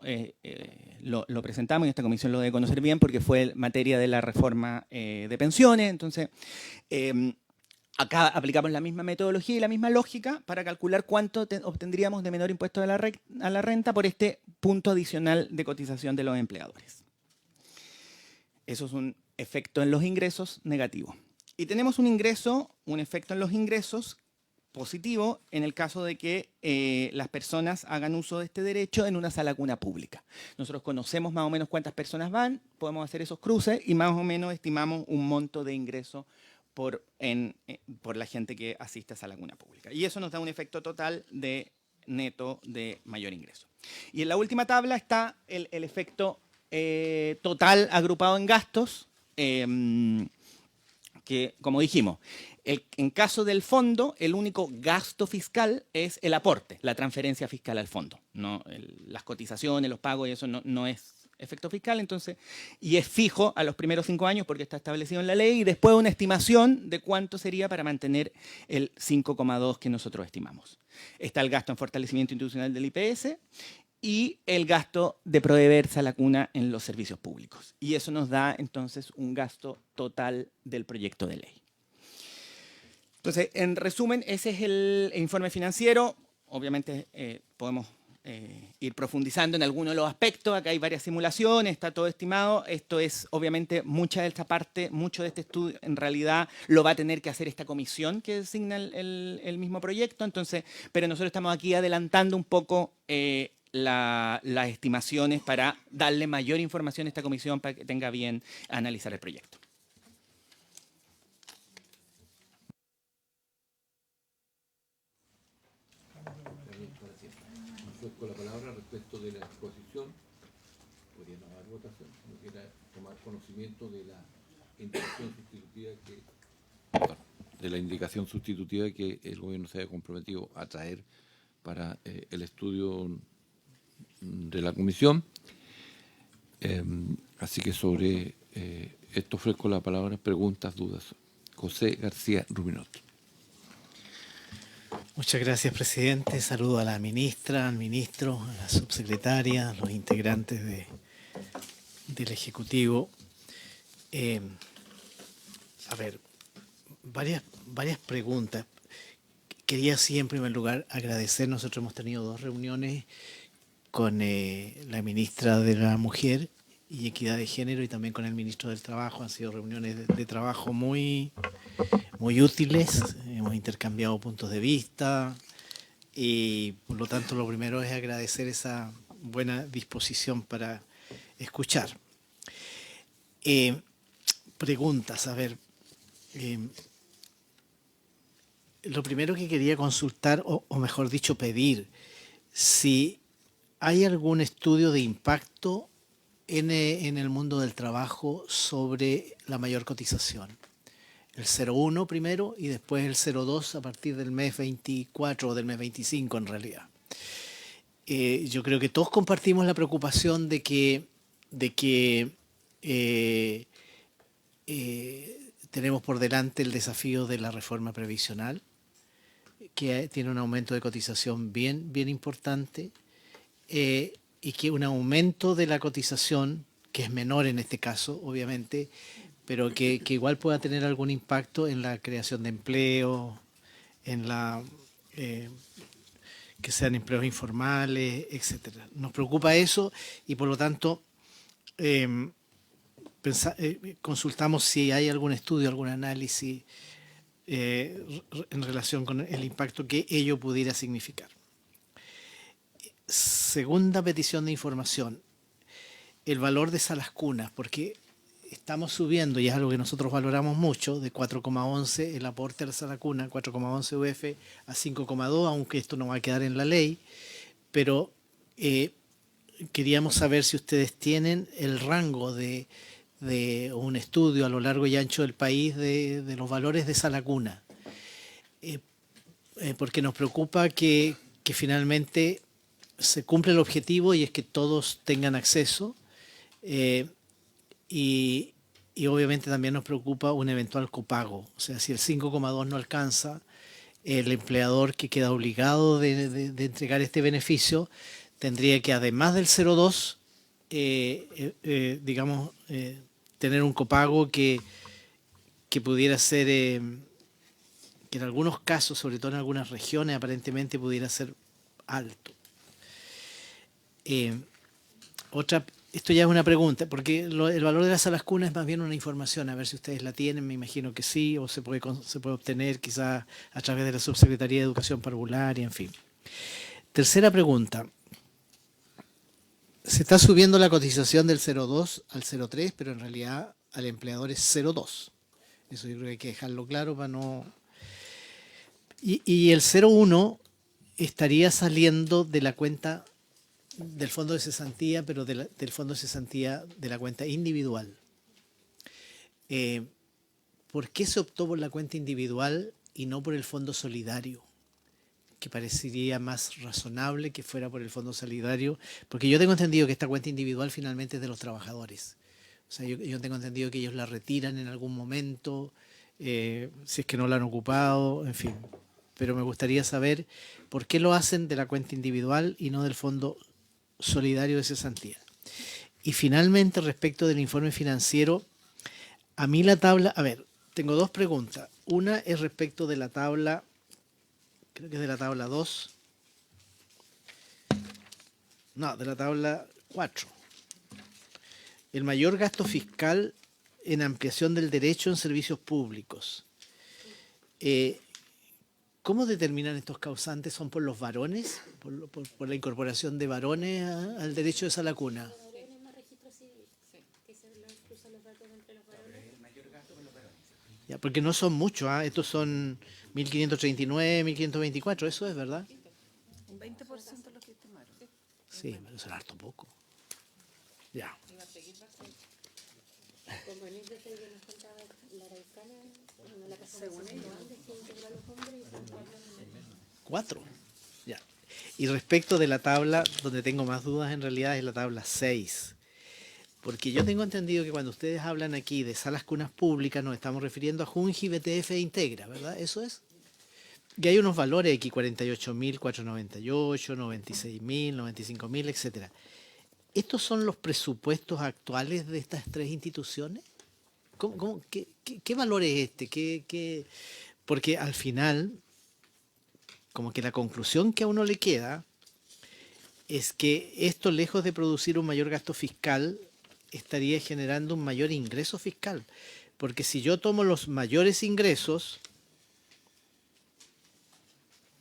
presentamos y esta comisión lo debe conocer bien porque fue materia de la reforma de pensiones. Entonces, acá aplicamos la misma metodología y la misma lógica para calcular cuánto obtendríamos de menor impuesto a la renta por este punto adicional de cotización de los empleadores. Eso es un efecto en los ingresos negativo. Y tenemos un efecto en los ingresos positivo en el caso de que las personas hagan uso de este derecho en una sala cuna pública. Nosotros conocemos más o menos cuántas personas van, podemos hacer esos cruces y más o menos estimamos un monto de ingreso por la gente que asiste a esa laguna pública. Y eso nos da un efecto total de neto de mayor ingreso. Y en la última tabla está el efecto total agrupado en gastos, que, como dijimos, en caso del fondo, el único gasto fiscal es el aporte, la transferencia fiscal al fondo. No, las cotizaciones, los pagos y eso no es efecto fiscal, entonces, y es fijo a los primeros 5 años porque está establecido en la ley y después una estimación de cuánto sería para mantener el 5,2 que nosotros estimamos. Está el gasto en fortalecimiento institucional del IPS y el gasto de proveerse a la cuna en los servicios públicos. Y eso nos da entonces un gasto total del proyecto de ley. Entonces, en resumen, ese es el informe financiero. Obviamente podemos ir profundizando en algunos de los aspectos. Acá hay varias simulaciones, está todo estimado. Esto es, obviamente, mucha de esta parte, mucho de este estudio, en realidad, lo va a tener que hacer esta comisión que designa el mismo proyecto. Entonces, pero nosotros estamos aquí adelantando un poco las estimaciones para darle mayor información a esta comisión para que tenga bien analizar el proyecto. Con la palabra respecto de la exposición, podría no haber votación, no quiera tomar conocimiento de la indicación sustitutiva que el gobierno se haya comprometido a traer para el estudio de la comisión. Así que sobre esto ofrezco la palabra, preguntas, dudas. José García Rubinot. Muchas gracias, presidente. Saludo a la ministra, al ministro, a la subsecretaria, a los integrantes del Ejecutivo. A ver, varias preguntas. Quería sí, en primer lugar, agradecer. Nosotros hemos tenido 2 reuniones con la ministra de la Mujer y Equidad de Género y también con el ministro del Trabajo. Han sido reuniones de trabajo muy útiles, hemos intercambiado puntos de vista y por lo tanto lo primero es agradecer esa buena disposición para escuchar. Preguntas, a ver. Lo primero que quería consultar, o mejor dicho, pedir, si hay algún estudio de impacto en el mundo del trabajo sobre la mayor cotización. El 0,1 primero y después el 0,2 a partir del mes 24 o del mes 25 en realidad. Yo creo que todos compartimos la preocupación de que tenemos por delante el desafío de la reforma previsional, que tiene un aumento de cotización bien importante, y que un aumento de la cotización, que es menor en este caso, obviamente, pero que igual pueda tener algún impacto en la creación de empleo, en la que sean empleos informales, etcétera. Nos preocupa eso y por lo tanto consultamos si hay algún estudio, algún análisis en relación con el impacto que ello pudiera significar. Segunda petición de información, el valor de salas cunas, porque estamos subiendo, y es algo que nosotros valoramos mucho, de 4,11 el aporte a la sala cuna, 4,11 UF a 5,2, aunque esto no va a quedar en la ley, pero queríamos saber si ustedes tienen el rango de un estudio a lo largo y ancho del país de los valores de sala cuna, porque nos preocupa que finalmente se cumple el objetivo y es que todos tengan acceso, y obviamente también nos preocupa un eventual copago, o sea, si el 5,2 no alcanza, el empleador que queda obligado de entregar este beneficio tendría que, además del 0,2, tener un copago que pudiera ser, que en algunos casos, sobre todo en algunas regiones, aparentemente pudiera ser alto. Esto ya es una pregunta, porque el valor de las salas cunas es más bien una información, a ver si ustedes la tienen, me imagino que sí, o se puede obtener quizás a través de la Subsecretaría de Educación Parvularia, en fin. Tercera pregunta. Se está subiendo la cotización del 0,2 al 0,3, pero en realidad al empleador es 0,2. Eso yo creo que hay que dejarlo claro para no... Y el 0,1 estaría saliendo de la cuenta del fondo de cesantía, pero del fondo de cesantía de la cuenta individual. ¿Por qué se optó por la cuenta individual y no por el fondo solidario? Que parecería más razonable que fuera por el fondo solidario, porque yo tengo entendido que esta cuenta individual finalmente es de los trabajadores. O sea, yo tengo entendido que ellos la retiran en algún momento, si es que no la han ocupado, en fin. Pero me gustaría saber por qué lo hacen de la cuenta individual y no del fondo solidario de cesantía. Y finalmente, respecto del informe financiero, a mí la tabla... A ver, tengo dos preguntas. Una es respecto de la tabla... Creo que es de la tabla 2. No, de la tabla 4. El mayor gasto fiscal en ampliación del derecho en servicios públicos. ¿Cómo determinan estos causantes? ¿Son por los varones? ¿Por la incorporación de varones al derecho de sala cuna? Ya, porque no son muchos, estos son 1.539, 1.524, eso es verdad. Un 20% lo que estimaron. Sí, pero es harto poco. Ya. ¿4? Ya. Y respecto de la tabla, donde tengo más dudas en realidad es la tabla 6. Porque yo tengo entendido que cuando ustedes hablan aquí de salas cunas públicas nos estamos refiriendo a Junji, BTF e Integra, ¿verdad? ¿Eso es? Y hay unos valores aquí, 48.498, 96.000, 95.000, etcétera. ¿Estos son los presupuestos actuales de estas tres instituciones? ¿Qué valor es este? Porque al final, como que la conclusión que a uno le queda es que esto, lejos de producir un mayor gasto fiscal, estaría generando un mayor ingreso fiscal. Porque si yo tomo los mayores ingresos,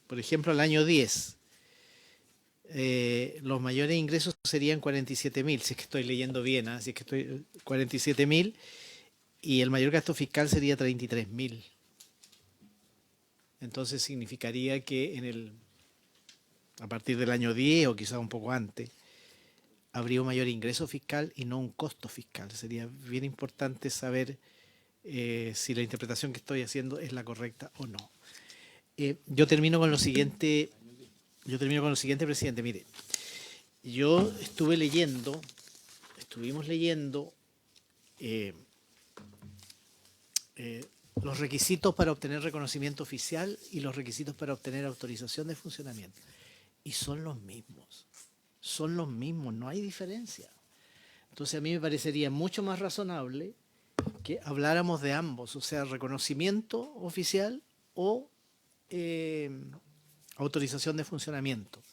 por ejemplo, al año 10, los mayores ingresos serían 47.000, si es que estoy leyendo bien, si es que estoy 47.000, y el mayor gasto fiscal sería 33.000. Entonces significaría que a partir del año 10 o quizás un poco antes, habría un mayor ingreso fiscal y no un costo fiscal. Sería bien importante saber si la interpretación que estoy haciendo es la correcta o no. Yo termino con lo siguiente, presidente. Mire, estuvimos leyendo los requisitos para obtener reconocimiento oficial y los requisitos para obtener autorización de funcionamiento. Y son los mismos, no hay diferencia. Entonces a mí me parecería mucho más razonable que habláramos de ambos, o sea, reconocimiento oficial o autorización de funcionamiento.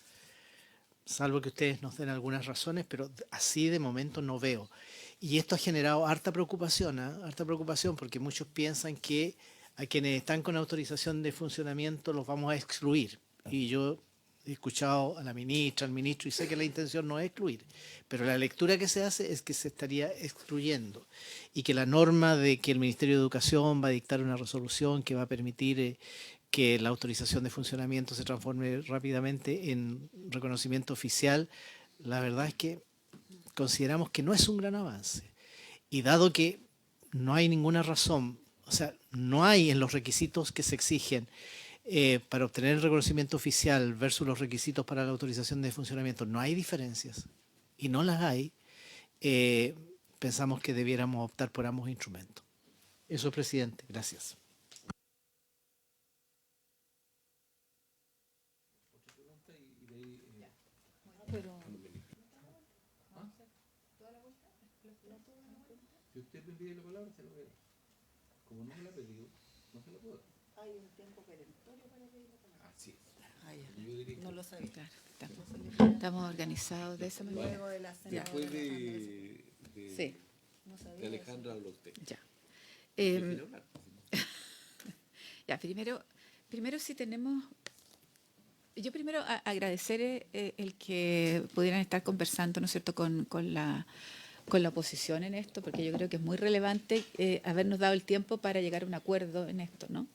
Salvo que ustedes nos den algunas razones, pero así de momento no veo. Y esto ha generado harta preocupación, porque muchos piensan que a quienes están con autorización de funcionamiento los vamos a excluir. Y yo he escuchado a la ministra, al ministro, y sé que la intención no es excluir, pero la lectura que se hace es que se estaría excluyendo y que la norma de que el Ministerio de Educación va a dictar una resolución que va a permitir que la autorización de funcionamiento se transforme rápidamente en reconocimiento oficial, la verdad es que consideramos que no es un gran avance. Y dado que no hay ninguna razón, o sea, no hay en los requisitos que se exigen para obtener el reconocimiento oficial versus los requisitos para la autorización de funcionamiento, no hay diferencias, y no las hay, pensamos que debiéramos optar por ambos instrumentos. Eso, presidente. Gracias. Si usted me pide la palabra, se lo doy. Como no me la ha pedido, no se la puedo dar. Hay un tiempo perentorio para pedir la palabra. Así es. Yo diría que no lo sabía. Claro, estamos organizados de esa manera. Luego de la senadora Después Sí, de Alejandra habla usted. ya. ¿Quiere hablar? Ya, primero sí tenemos... Yo primero agradecer el que pudieran estar conversando, ¿no es cierto?, con la oposición en esto, porque yo creo que es muy relevante habernos dado el tiempo para llegar a un acuerdo en esto, ¿no?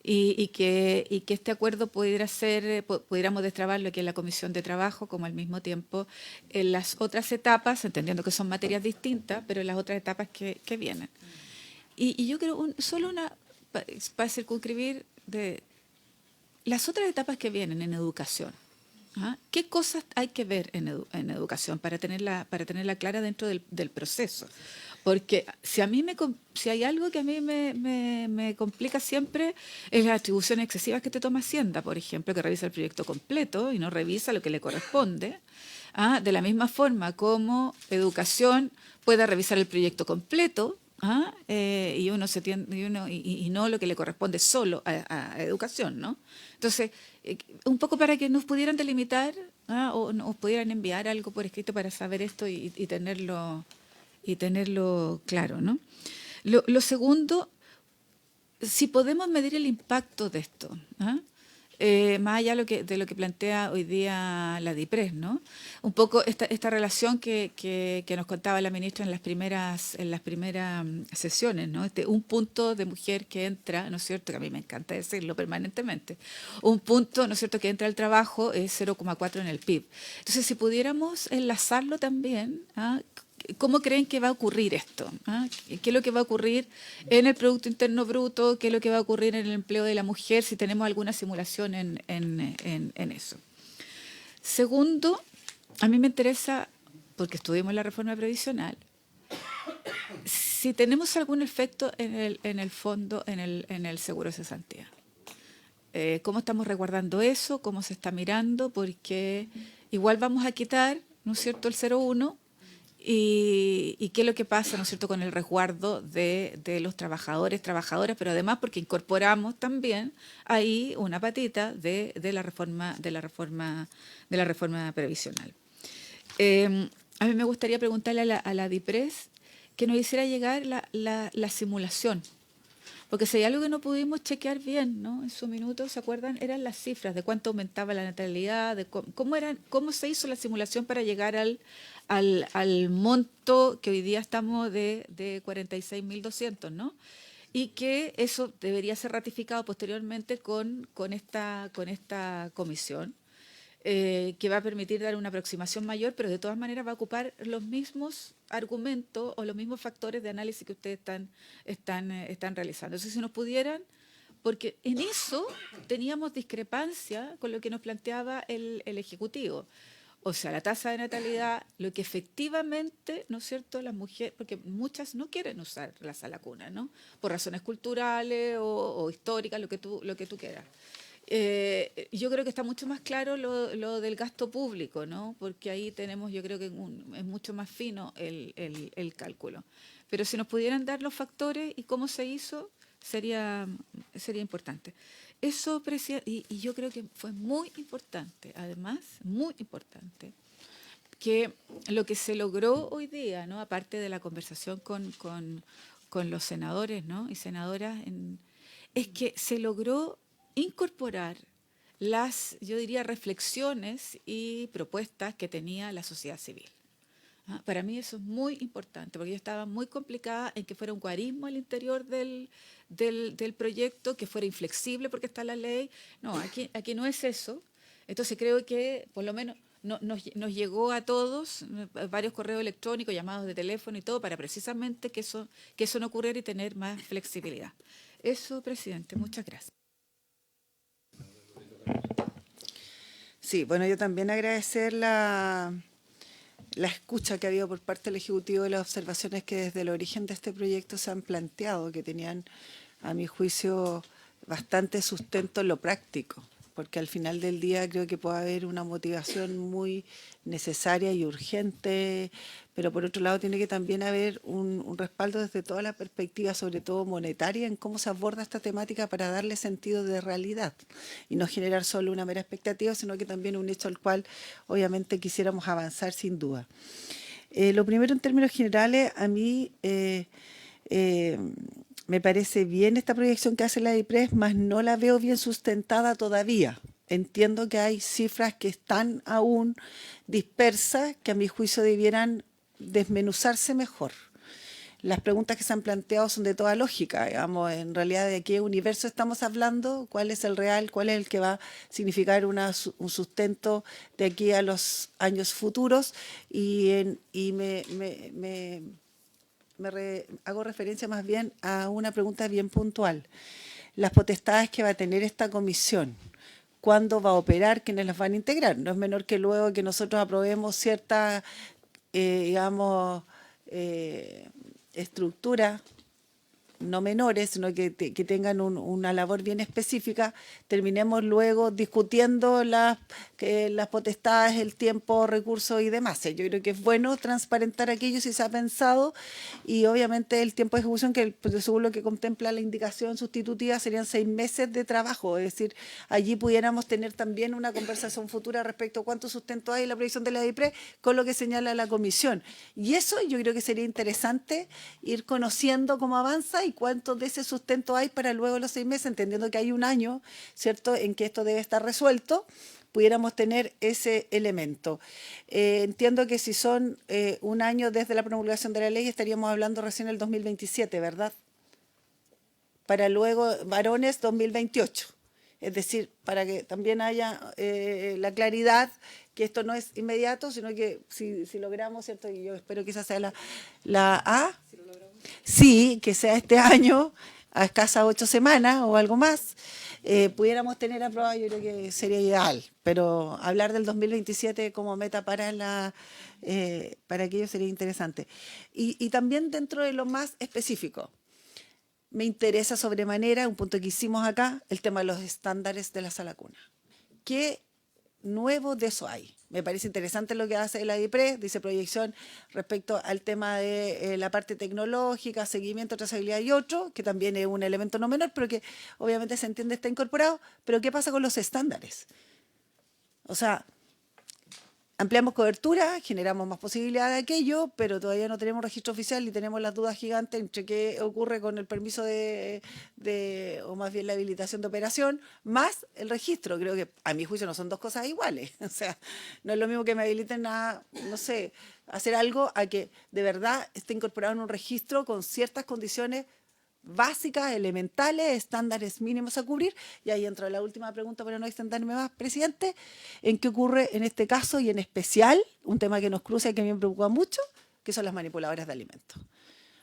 Y que este acuerdo pudiéramos destrabarlo aquí en la Comisión de Trabajo, como al mismo tiempo en las otras etapas, entendiendo que son materias distintas, pero en las otras etapas que vienen. Y yo creo, para circunscribir de las otras etapas que vienen en educación. ¿Qué cosas hay que ver en educación para tenerla clara dentro del proceso? Porque si hay algo que a mí me complica siempre es las atribuciones excesivas que te toma Hacienda, por ejemplo, que revisa el proyecto completo y no revisa lo que le corresponde. De la misma forma como educación pueda revisar el proyecto completo y no lo que le corresponde solo a educación, ¿no? Entonces, un poco para que nos pudieran delimitar o nos pudieran enviar algo por escrito para saber esto y tenerlo claro, ¿no? Lo segundo, si podemos medir el impacto de esto, más allá de lo que plantea hoy día la DIPRES, ¿no? Un poco esta relación que nos contaba la ministra en las primeras sesiones, ¿no? Un punto de mujer que entra, ¿no es cierto?, que a mí me encanta decirlo permanentemente, un punto, ¿no es cierto?, que entra al trabajo es 0,4 en el PIB. Entonces, si pudiéramos enlazarlo también, ¿cómo creen que va a ocurrir esto? ¿Qué es lo que va a ocurrir en el Producto Interno Bruto? ¿Qué es lo que va a ocurrir en el empleo de la mujer? Si tenemos alguna simulación en eso. Segundo, a mí me interesa, porque estudiamos la reforma previsional, si tenemos algún efecto en el fondo, en el seguro de cesantía. ¿Cómo estamos resguardando eso? ¿Cómo se está mirando? Porque igual vamos a quitar, ¿no es cierto?, el 0,1, y qué es lo que pasa, ¿no es cierto?, con el resguardo de los trabajadoras, pero además porque incorporamos también ahí una patita de la reforma previsional. A mí me gustaría preguntarle a la DIPRES que nos hiciera llegar la simulación. Porque si hay algo que no pudimos chequear bien, ¿no? En su minuto, ¿se acuerdan? Eran las cifras de cuánto aumentaba la natalidad, de cómo se hizo la simulación para llegar al monto que hoy día estamos de 46.200, ¿no? Y que eso debería ser ratificado posteriormente con esta comisión, que va a permitir dar una aproximación mayor, pero de todas maneras va a ocupar los mismos argumentos o los mismos factores de análisis que ustedes están realizando. Entonces, si nos pudieran, porque en eso teníamos discrepancia con lo que nos planteaba el Ejecutivo. O sea, la tasa de natalidad, lo que efectivamente, ¿no es cierto?, las mujeres, porque muchas no quieren usar la sala cuna, ¿no? Por razones culturales o históricas, lo que tú quieras. Yo creo que está mucho más claro lo del gasto público, ¿no? Porque ahí tenemos, yo creo que es mucho más fino el cálculo. Pero si nos pudieran dar los factores y cómo se hizo, sería importante. Eso, y yo creo que fue muy importante, además, muy importante, que lo que se logró hoy día, ¿no? Aparte de la conversación con los senadores, ¿no? Y senadoras, es que se logró incorporar yo diría, reflexiones y propuestas que tenía la sociedad civil. Para mí eso es muy importante, porque yo estaba muy complicada en que fuera un guarismo al interior del proyecto, que fuera inflexible porque está la ley. No, aquí no es eso. Entonces creo que por lo menos nos llegó a todos varios correos electrónicos, llamados de teléfono y todo, para precisamente que eso no ocurriera y tener más flexibilidad. Eso, presidente, muchas gracias. Sí, bueno, yo también agradecer la escucha que ha habido por parte del Ejecutivo de las observaciones que desde el origen de este proyecto se han planteado, que tenían, a mi juicio, bastante sustento en lo práctico, porque al final del día creo que puede haber una motivación muy necesaria y urgente, pero por otro lado tiene que también haber un respaldo desde toda la perspectiva, sobre todo monetaria, en cómo se aborda esta temática para darle sentido de realidad y no generar solo una mera expectativa, sino que también un hecho al cual obviamente quisiéramos avanzar sin duda. Lo primero, en términos generales, a mí me parece bien esta proyección que hace la DIPRES, mas no la veo bien sustentada todavía. Entiendo que hay cifras que están aún dispersas, que a mi juicio debieran desmenuzarse mejor. Las preguntas que se han planteado son de toda lógica, digamos, en realidad de qué universo estamos hablando, cuál es el real, cuál es el que va a significar un sustento de aquí a los años futuros, hago referencia más bien a una pregunta bien puntual. Las potestades que va a tener esta comisión, ¿cuándo va a operar? ¿Quiénes las van a integrar? No es menor que luego que nosotros aprobemos cierta, estructura, no menores, sino que tengan una labor bien específica, terminemos luego discutiendo las potestades, el tiempo, recursos y demás. Yo creo que es bueno transparentar aquello si se ha pensado, y obviamente el tiempo de ejecución, que según lo que contempla la indicación sustitutiva, serían 6 meses de trabajo. Es decir, allí pudiéramos tener también una conversación futura respecto a cuánto sustento hay en la proyección de la DIPRES con lo que señala la comisión. Y eso yo creo que sería interesante ir conociendo cómo avanza y cuánto de ese sustento hay para luego los 6 meses, entendiendo que hay un año, ¿cierto?, en que esto debe estar resuelto, pudiéramos tener ese elemento. Entiendo que si son un año desde la promulgación de la ley, estaríamos hablando recién del 2027, ¿verdad? Para luego, varones, 2028. Es decir, para que también haya la claridad que esto no es inmediato, sino que si logramos, ¿cierto? Y yo espero que esa sea la A. Sí, que sea este año, a escasas 8 semanas o algo más, pudiéramos tener aprobado, yo creo que sería ideal, pero hablar del 2027 como meta para aquello sería interesante. Y también dentro de lo más específico, me interesa sobremanera, un punto que hicimos acá, el tema de los estándares de la sala cuna. ¿Qué nuevo de eso hay? Me parece interesante lo que hace la DIPRES, dice proyección respecto al tema de la parte tecnológica, seguimiento, trazabilidad y otro, que también es un elemento no menor, pero que obviamente se entiende está incorporado. Pero ¿qué pasa con los estándares? O sea, ampliamos cobertura, generamos más posibilidad de aquello, pero todavía no tenemos registro oficial y tenemos las dudas gigantes entre qué ocurre con el permiso o más bien la habilitación de operación, más el registro. Creo que a mi juicio no son dos cosas iguales. O sea, no es lo mismo que me habiliten a, no sé, hacer algo a que de verdad esté incorporado en un registro con ciertas condiciones básicas, elementales, estándares mínimos a cubrir. Y ahí entro a la última pregunta para no extenderme más, presidente, en qué ocurre en este caso y en especial, un tema que nos cruza y que a mí me preocupa mucho, que son las manipuladoras de alimentos.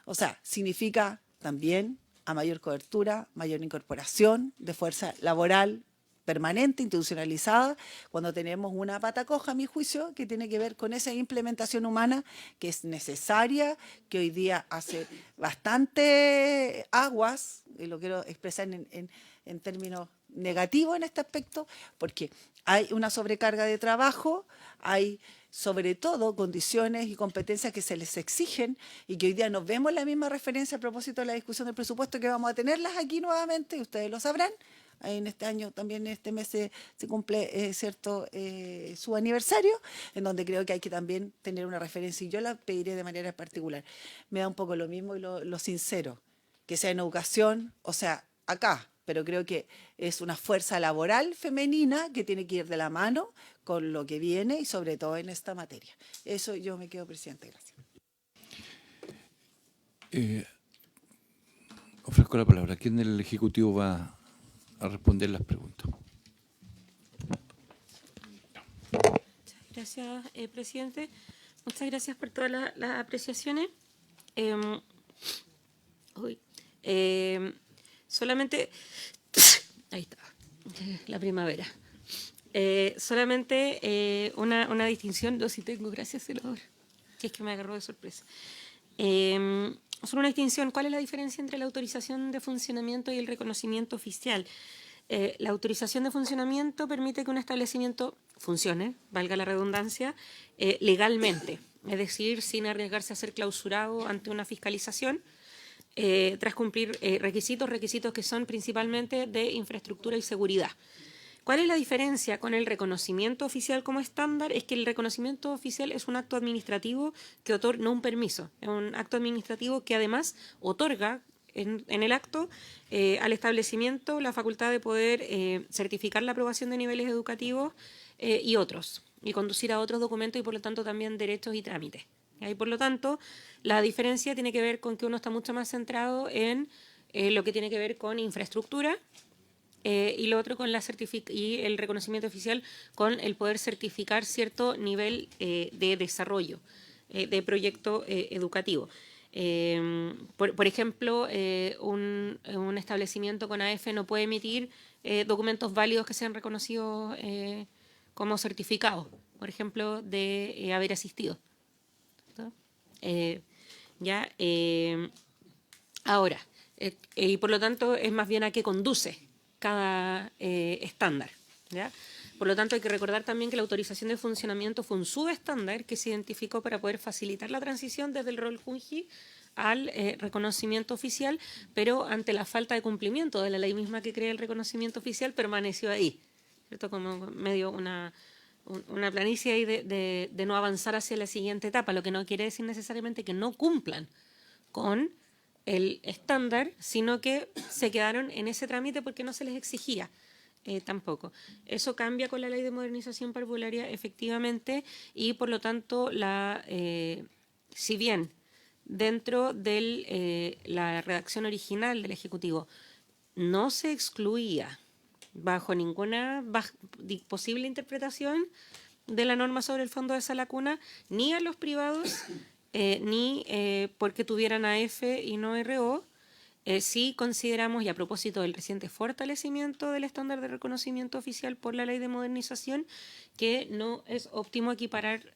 O sea, significa también a mayor cobertura, mayor incorporación de fuerza laboral permanente, institucionalizada, cuando tenemos una pata coja, a mi juicio, que tiene que ver con esa implementación humana que es necesaria, que hoy día hace bastante aguas, y lo quiero expresar en términos negativos en este aspecto, porque hay una sobrecarga de trabajo, hay sobre todo condiciones y competencias que se les exigen y que hoy día nos vemos la misma referencia a propósito de la discusión del presupuesto, que vamos a tenerlas aquí nuevamente, y ustedes lo sabrán. En este año, también en este mes se cumple su aniversario, en donde creo que hay que también tener una referencia, y yo la pediré de manera particular. Me da un poco lo mismo y lo sincero, que sea en educación, o sea, acá, pero creo que es una fuerza laboral femenina que tiene que ir de la mano con lo que viene y sobre todo en esta materia. Eso yo me quedo, presidente. Gracias. Ofrezco la palabra. ¿Quién del Ejecutivo va a responder las preguntas? Gracias, presidente. Muchas gracias por todas las apreciaciones. Solamente, ahí está, la primavera. Solamente una distinción, yo sí tengo, gracias, senador, que es que me agarró de sorpresa. Solo una distinción, ¿cuál es la diferencia entre la autorización de funcionamiento y el reconocimiento oficial? La autorización de funcionamiento permite que un establecimiento funcione, valga la redundancia, legalmente, es decir, sin arriesgarse a ser clausurado ante una fiscalización, tras cumplir requisitos que son principalmente de infraestructura y seguridad. ¿Cuál es la diferencia con el reconocimiento oficial como estándar? Es que el reconocimiento oficial es un acto administrativo que otorga, no un permiso, es un acto administrativo que además otorga en el acto al establecimiento la facultad de poder certificar la aprobación de niveles educativos y otros, y conducir a otros documentos y por lo tanto también derechos y trámites. Y por lo tanto, la diferencia tiene que ver con que uno está mucho más centrado en lo que tiene que ver con infraestructura y lo otro con y el reconocimiento oficial con el poder certificar cierto nivel de desarrollo de proyecto educativo. Por ejemplo, un establecimiento con AF no puede emitir documentos válidos que sean reconocidos como certificados, por ejemplo, de haber asistido. Ahora, y por lo tanto es más bien a qué conduce cada estándar, ¿ya? Por lo tanto, hay que recordar también que la autorización de funcionamiento fue un subestándar que se identificó para poder facilitar la transición desde el rol Junji al reconocimiento oficial, pero ante la falta de cumplimiento de la ley misma que crea el reconocimiento oficial, permaneció ahí, ¿cierto? Como medio una planicie ahí de no avanzar hacia la siguiente etapa, lo que no quiere decir necesariamente que no cumplan con el estándar, sino que se quedaron en ese trámite porque no se les exigía tampoco. Eso cambia con la Ley de Modernización Parvularia, efectivamente, y por lo tanto, si bien dentro de la redacción original del Ejecutivo no se excluía bajo ninguna posible interpretación de la norma sobre el fondo de esa lacuna, ni a los privados, ni porque tuvieran AF y no RO, sí consideramos, y a propósito del reciente fortalecimiento del estándar de reconocimiento oficial por la Ley de Modernización, que no es óptimo equiparar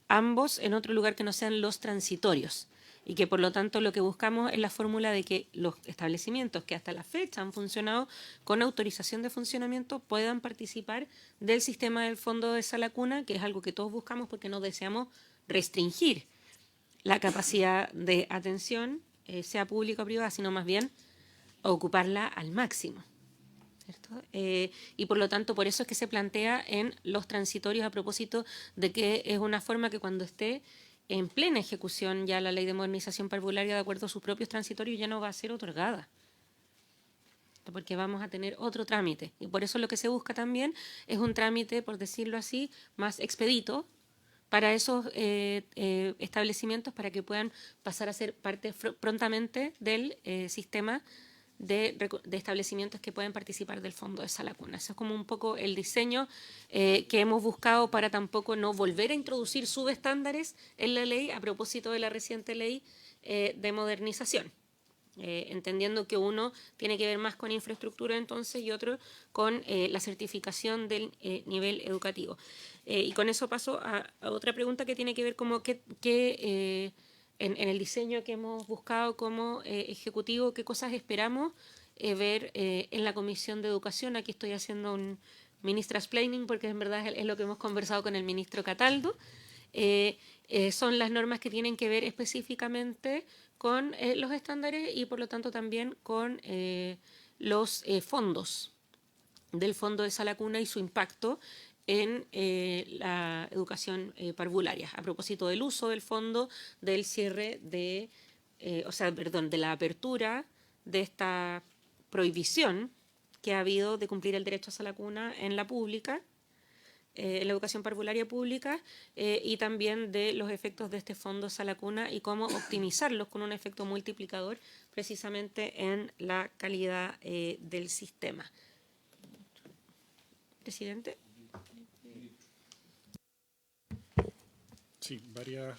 ambos en otro lugar que no sean los transitorios, y que por lo tanto lo que buscamos es la fórmula de que los establecimientos que hasta la fecha han funcionado con autorización de funcionamiento puedan participar del sistema del fondo de esa lacuna, que es algo que todos buscamos porque no deseamos restringir la capacidad de atención, sea pública o privada, sino más bien ocuparla al máximo. ¿cierto? Y por lo tanto, por eso es que se plantea en los transitorios a propósito de que es una forma que cuando esté en plena ejecución ya la ley de modernización parvularia de acuerdo a sus propios transitorios ya no va a ser otorgada, porque vamos a tener otro trámite. Y por eso lo que se busca también es un trámite, por decirlo así, más expedito para esos establecimientos para que puedan pasar a ser parte prontamente del sistema de establecimientos que pueden participar del fondo de sala cuna. Eso es como un poco el diseño que hemos buscado para tampoco no volver a introducir subestándares en la ley a propósito de la reciente ley de modernización. Entendiendo que uno tiene que ver más con infraestructura entonces y otro con la certificación del nivel educativo. Y con eso paso a otra pregunta que tiene que ver como en el diseño que hemos buscado como ejecutivo, qué cosas esperamos ver en la Comisión de Educación. Aquí estoy haciendo un ministra's planning porque en verdad es lo que hemos conversado con el ministro Cataldo. Son las normas que tienen que ver específicamente con los estándares y por lo tanto también con los fondos del fondo de sala cuna y su impacto en la educación parvularia, a propósito del uso del fondo, del cierre de la apertura de esta prohibición que ha habido de cumplir el derecho a sala cuna en la pública, en la educación parvularia pública, y también de los efectos de este fondo sala cuna y cómo optimizarlos con un efecto multiplicador precisamente en la calidad del sistema. Presidente. Sí, varias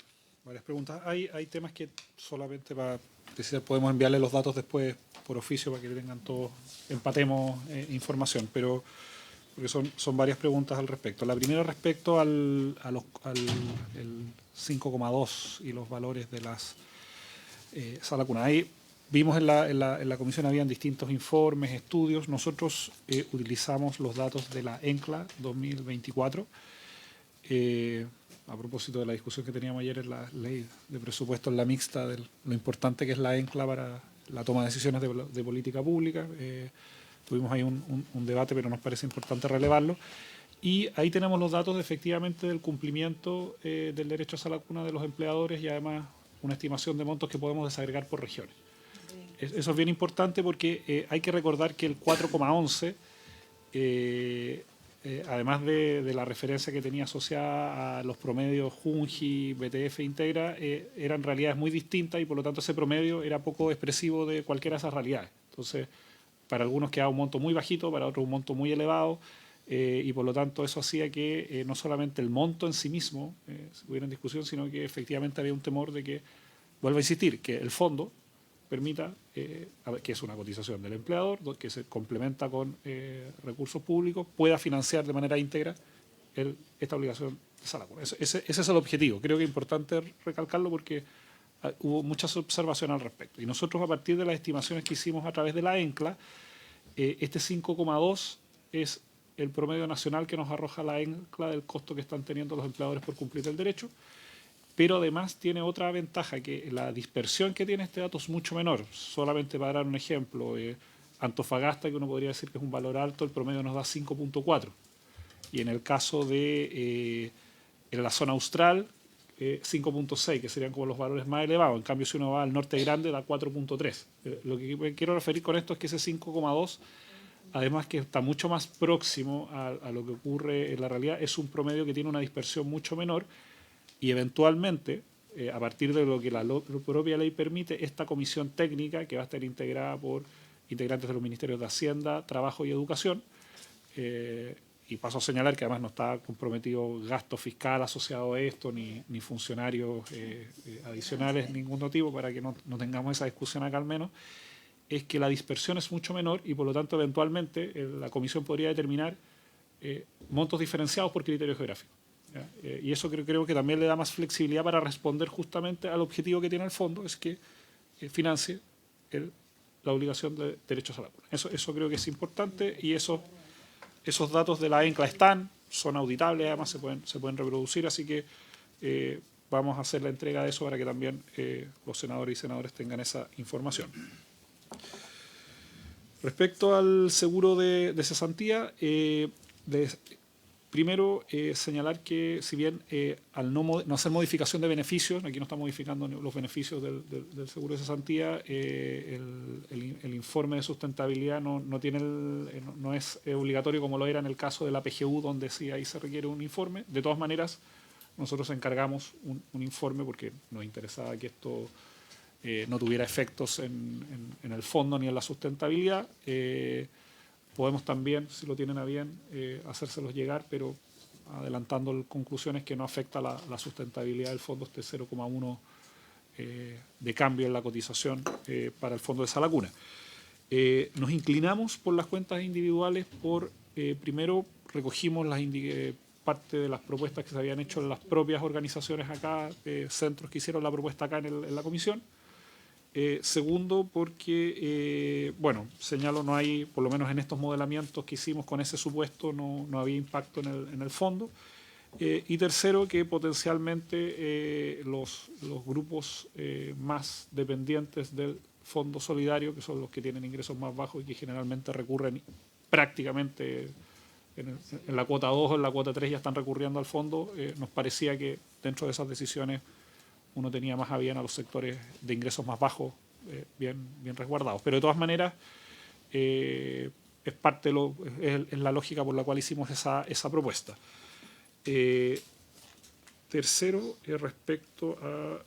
preguntas. Hay temas que solamente podemos enviarle los datos después por oficio para que tengan todos, empatemos información, pero porque son varias preguntas al respecto. La primera respecto al 5,2 y los valores de las sala cuna. Ahí vimos en la comisión habían distintos informes, estudios. Nosotros utilizamos los datos de la ENCLA 2024. A propósito de la discusión que teníamos ayer en la ley de presupuesto en la mixta, de lo importante que es la ENCLA para la toma de decisiones de política pública. Tuvimos ahí un debate, pero nos parece importante relevarlo. Y ahí tenemos los datos efectivamente del cumplimiento del derecho a sala cuna de los empleadores y además una estimación de montos que podemos desagregar por regiones. Eso es bien importante porque hay que recordar que el 4,11 además de la referencia que tenía asociada a los promedios Junji, BTF, Integra, eran realidades muy distintas y por lo tanto ese promedio era poco expresivo de cualquiera de esas realidades. Entonces, para algunos quedaba un monto muy bajito, para otros un monto muy elevado, y por lo tanto eso hacía que no solamente el monto en sí mismo estuviera en discusión, sino que efectivamente había un temor de que, vuelvo a insistir, que el fondo permita, que es una cotización del empleador, que se complementa con recursos públicos, pueda financiar de manera íntegra esta obligación de sala cuna. Ese es el objetivo. Creo que es importante recalcarlo porque hubo muchas observaciones al respecto. Y nosotros, a partir de las estimaciones que hicimos a través de la ENCLA, este 5,2 es el promedio nacional que nos arroja la ENCLA del costo que están teniendo los empleadores por cumplir el derecho. Pero además tiene otra ventaja, que la dispersión que tiene este dato es mucho menor. Solamente para dar un ejemplo, Antofagasta, que uno podría decir que es un valor alto, el promedio nos da 5,4. Y en el caso de en la zona austral, 5,6, que serían como los valores más elevados. En cambio, si uno va al norte grande, da 4,3. Lo que me quiero referir con esto es que ese 5,2, además que está mucho más próximo a lo que ocurre en la realidad, es un promedio que tiene una dispersión mucho menor. Y eventualmente, a partir de lo que la propia ley permite, esta comisión técnica, que va a estar integrada por integrantes de los ministerios de Hacienda, Trabajo y Educación, y paso a señalar que además no está comprometido gasto fiscal asociado a esto, ni funcionarios adicionales, ningún motivo para que no tengamos esa discusión acá al menos, es que la dispersión es mucho menor y por lo tanto eventualmente la comisión podría determinar montos diferenciados por criterio geográfico. Y eso creo que también le da más flexibilidad para responder justamente al objetivo que tiene el fondo, es que financie la obligación de derechos a la cuna. Eso creo que es importante y esos datos de la ENCLA son auditables, además se pueden reproducir, así que vamos a hacer la entrega de eso para que también los senadores y senadoras tengan esa información. Respecto al seguro de cesantía, primero señalar que si bien al no hacer modificación de beneficios, aquí no está modificando los beneficios del seguro de cesantía, el informe de sustentabilidad no es obligatorio como lo era en el caso de la PGU, donde sí ahí se requiere un informe. De todas maneras, nosotros encargamos un informe porque nos interesaba que esto no tuviera efectos en el fondo ni en la sustentabilidad. Podemos también, si lo tienen a bien, hacérselos llegar, pero adelantando conclusiones que no afecta la sustentabilidad del fondo, este 0,1 de cambio en la cotización para el fondo de Salacuna. Nos inclinamos por las cuentas individuales primero recogimos parte de las propuestas que se habían hecho en las propias organizaciones acá, centros que hicieron la propuesta acá en la comisión. Segundo, porque, señalo, no hay, por lo menos en estos modelamientos que hicimos con ese supuesto, no había impacto en el fondo. Y tercero, que potencialmente los grupos más dependientes del fondo solidario, que son los que tienen ingresos más bajos y que generalmente recurren prácticamente en la cuota 2 o en la cuota 3 ya están recurriendo al fondo, nos parecía que dentro de esas decisiones uno tenía más a bien a los sectores de ingresos más bajos bien resguardados. Pero de todas maneras, es la lógica por la cual hicimos esa propuesta. Tercero, respecto a...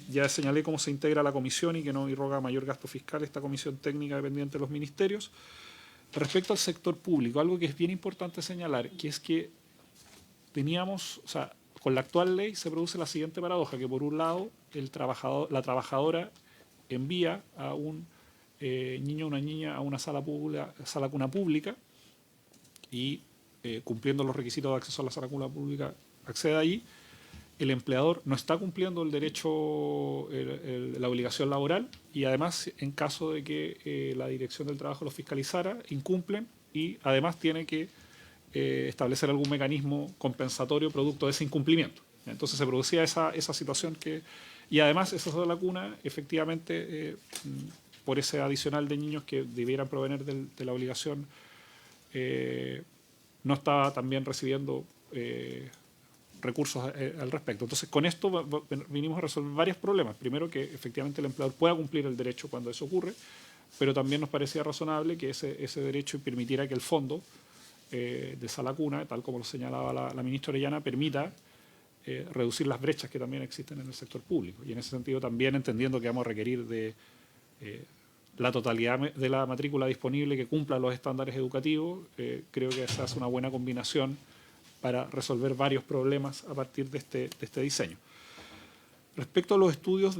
ya señalé cómo se integra la comisión y que no irroga mayor gasto fiscal esta comisión técnica dependiente de los ministerios. Respecto al sector público, algo que es bien importante señalar, que es que teníamos... Con la actual ley se produce la siguiente paradoja, que por un lado la trabajadora envía a un niño o una niña a una sala cuna pública y cumpliendo los requisitos de acceso a la sala cuna pública accede allí. El empleador no está cumpliendo el derecho, la obligación laboral y además en caso de que la Dirección del Trabajo los fiscalizara, incumplen y además tiene que establecer algún mecanismo compensatorio producto de ese incumplimiento. Entonces se producía esa situación y además esa sala cuna efectivamente por ese adicional de niños que debieran provenir de la obligación no estaba también recibiendo recursos al respecto. Entonces con esto vinimos a resolver varios problemas. Primero que efectivamente el empleador pueda cumplir el derecho cuando eso ocurre, pero también nos parecía razonable que ese derecho permitiera que el fondo de sala cuna, tal como lo señalaba la ministra Orellana, permita reducir las brechas que también existen en el sector público. Y en ese sentido también entendiendo que vamos a requerir de la totalidad de la matrícula disponible que cumpla los estándares educativos, creo que esa es una buena combinación para resolver varios problemas a partir de este diseño. Respecto a los estudios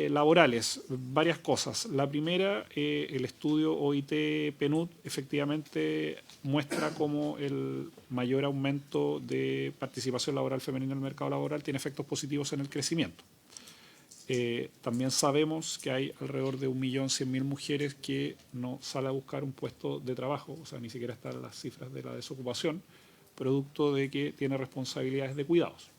laborales, varias cosas. La primera, el estudio OIT-PNUD efectivamente muestra cómo el mayor aumento de participación laboral femenina en el mercado laboral tiene efectos positivos en el crecimiento. También sabemos que hay alrededor de 1.100.000 mujeres que no salen a buscar un puesto de trabajo, o sea, ni siquiera están las cifras de la desocupación, producto de que tiene responsabilidades de cuidados.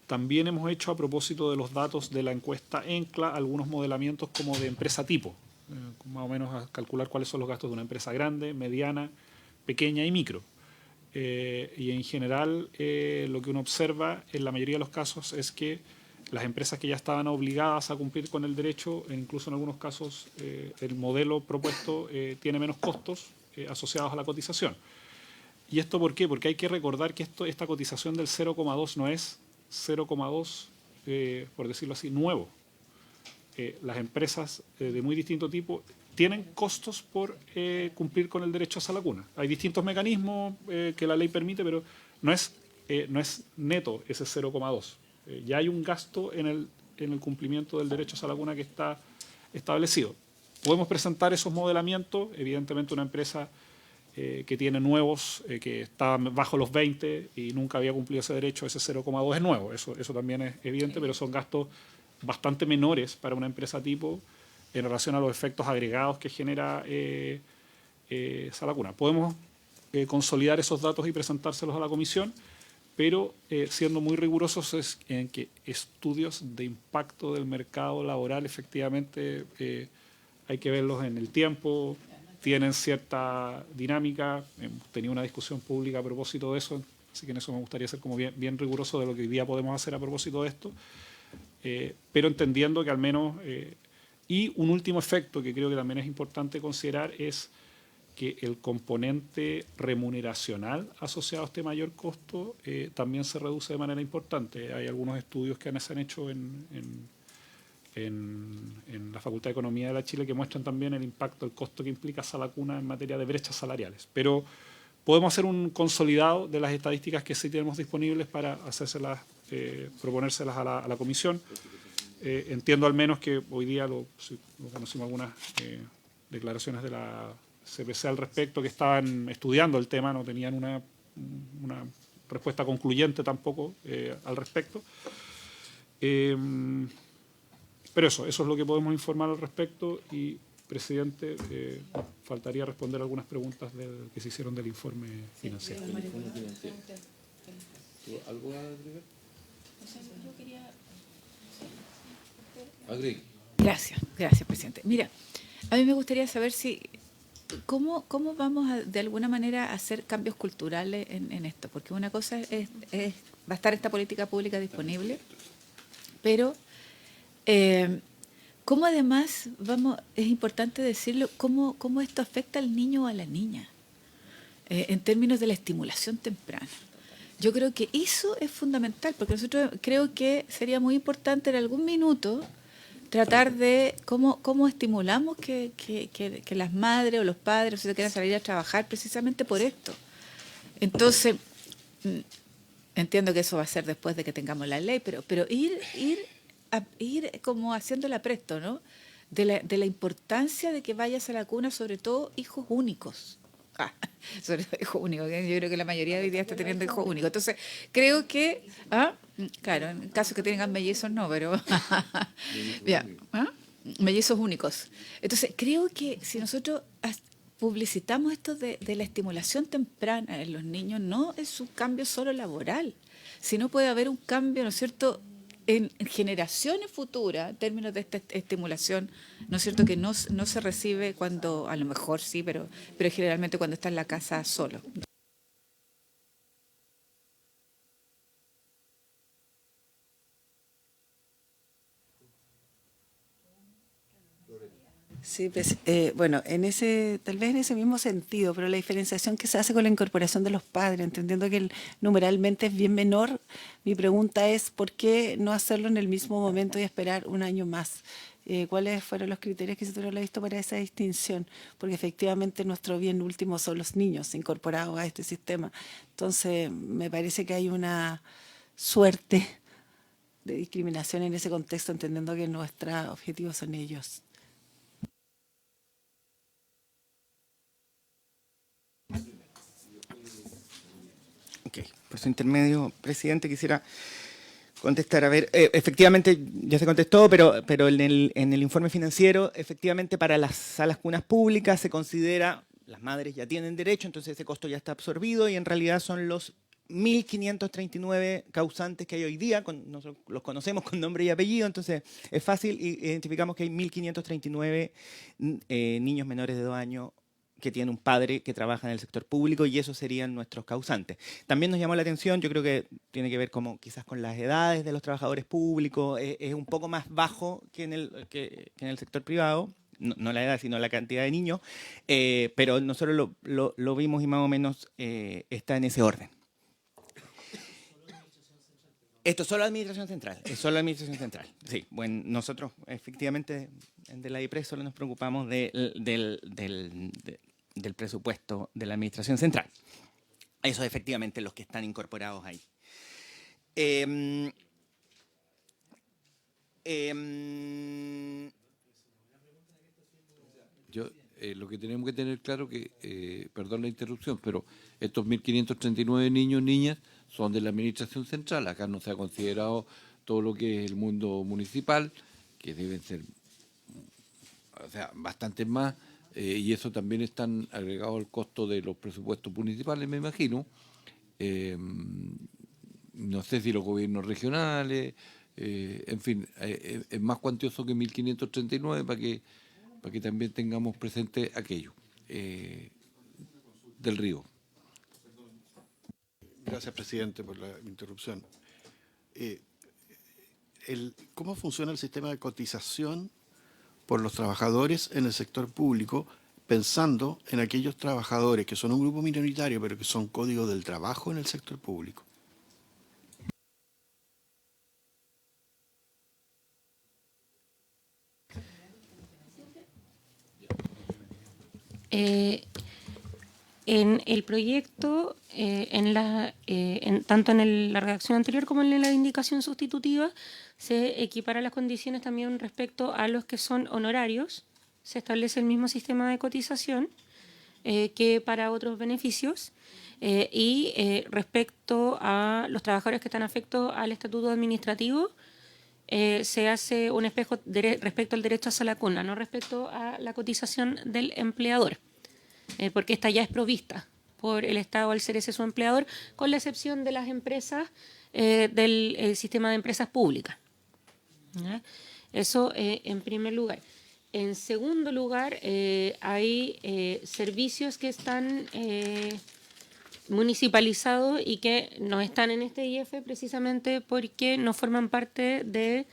También hemos hecho, a propósito de los datos de la encuesta ENCLA, algunos modelamientos como de empresa tipo, más o menos a calcular cuáles son los gastos de una empresa grande, mediana, pequeña y micro. Y en general lo que uno observa en la mayoría de los casos es que las empresas que ya estaban obligadas a cumplir con el derecho, incluso en algunos casos el modelo propuesto tiene menos costos asociados a la cotización. ¿Y esto por qué? Porque hay que recordar que esta cotización del 0,2 no es 0,2, por decirlo así, nuevo. Las empresas de muy distinto tipo tienen costos por cumplir con el derecho a sala cuna. Hay distintos mecanismos que la ley permite, pero no es neto ese 0,2. Ya hay un gasto en el cumplimiento del derecho a sala cuna que está establecido. Podemos presentar esos modelamientos. Evidentemente una empresa que tiene nuevos, que está bajo los 20 y nunca había cumplido ese derecho, ese 0,2 es nuevo. Eso también es evidente, pero son gastos bastante menores para una empresa tipo en relación a los efectos agregados que genera sala cuna. Podemos consolidar esos datos y presentárselos a la comisión, pero siendo muy rigurosos en que estudios de impacto del mercado laboral efectivamente hay que verlos en el tiempo, tienen cierta dinámica. Hemos tenido una discusión pública a propósito de eso, así que en eso me gustaría ser como bien riguroso de lo que hoy día podemos hacer a propósito de esto, pero entendiendo que al menos... y un último efecto que creo que también es importante considerar es que el componente remuneracional asociado a este mayor costo también se reduce de manera importante. Hay algunos estudios que se han hecho en la Facultad de Economía de la Chile que muestran también el impacto, el costo que implica esa vacuna en materia de brechas salariales. Pero podemos hacer un consolidado de las estadísticas que sí tenemos disponibles para proponérselas a la comisión. Entiendo al menos que hoy día lo conocimos algunas declaraciones de la CPC al respecto, que estaban estudiando el tema, no tenían una respuesta concluyente tampoco al respecto. Pero eso es lo que podemos informar al respecto y, presidente, faltaría responder algunas preguntas que se hicieron del informe financiero. ¿Algo a agregar? Gracias, presidente. Mira, a mí me gustaría saber cómo vamos de alguna manera a hacer cambios culturales en esto, porque una cosa va a estar esta política pública disponible, pero cómo además es importante decirlo, cómo esto afecta al niño o a la niña en términos de la estimulación temprana. Yo creo que eso es fundamental, porque nosotros creo que sería muy importante en algún minuto tratar de cómo estimulamos que las madres o los padres se quieran salir a trabajar precisamente por esto. Entonces, entiendo que eso va a ser después de que tengamos la ley, pero ir como haciéndola presto, ¿no? De la importancia de que vayas a la cuna, sobre todo hijos únicos. Sobre todo hijos únicos, yo creo que la mayoría de hoy día está teniendo hijos únicos. Entonces, creo que, claro, en caso que tengan mellizos no, pero ya, mellizos únicos. Entonces, creo que si nosotros publicitamos esto de la estimulación temprana en los niños, no es un cambio solo laboral, sino puede haber un cambio, ¿no es cierto?, en generaciones futuras, en términos de esta estimulación, ¿no es cierto?, que no se recibe cuando, a lo mejor sí, pero generalmente cuando está en la casa solo. Sí, pues, bueno, tal vez en ese mismo sentido, pero la diferenciación que se hace con la incorporación de los padres, entendiendo que numeralmente es bien menor, mi pregunta es ¿por qué no hacerlo en el mismo momento y esperar un año más? ¿Cuáles fueron los criterios que se tuvieron visto para esa distinción? Porque efectivamente nuestro bien último son los niños incorporados a este sistema. Entonces, me parece que hay una suerte de discriminación en ese contexto, entendiendo que nuestros objetivos son ellos. Ok, por su intermedio, presidente, quisiera contestar. A ver, efectivamente ya se contestó, pero en el informe financiero, efectivamente para las salas cunas públicas se considera, las madres ya tienen derecho, entonces ese costo ya está absorbido y en realidad son los 1.539 causantes que hay hoy día, nosotros los conocemos con nombre y apellido, entonces es fácil, identificamos que hay 1.539 niños menores de 2 años que tiene un padre que trabaja en el sector público y esos serían nuestros causantes. También nos llamó la atención, yo creo que tiene que ver quizás con las edades de los trabajadores públicos, es un poco más bajo que en el sector privado, no la edad, sino la cantidad de niños, pero nosotros lo vimos y más o menos está en ese orden. Esto es solo administración central, es solo administración central. Sí, bueno, nosotros efectivamente de la IPRES solo nos preocupamos del presupuesto de la administración central. Eso efectivamente los que están incorporados ahí. Lo que tenemos que tener claro que, perdón la interrupción, pero estos 1.539 niños y niñas son de la administración central. Acá no se ha considerado todo lo que es el mundo municipal, que deben ser, o sea, bastantes más, y eso también están agregados al costo de los presupuestos municipales, me imagino. no sé si los gobiernos regionales, en fin, es más cuantioso que 1.539 para que también tengamos presente aquello del río. Gracias, presidente, por la interrupción. ¿Cómo funciona el sistema de cotización por los trabajadores en el sector público, pensando en aquellos trabajadores que son un grupo minoritario, pero que son códigos del trabajo en el sector público? En el proyecto, tanto en la redacción anterior como en la indicación sustitutiva, se equipara las condiciones también respecto a los que son honorarios. Se establece el mismo sistema de cotización que para otros beneficios. Y respecto a los trabajadores que están afectos al estatuto administrativo, se hace un espejo respecto al derecho a salacuna, no respecto a la cotización del empleador. Porque esta ya es provista por el Estado al ser ese su empleador, con la excepción de las empresas del sistema de empresas públicas. ¿Ya? Eso en primer lugar. En segundo lugar, hay servicios que están municipalizados y que no están en este IF precisamente porque no forman parte de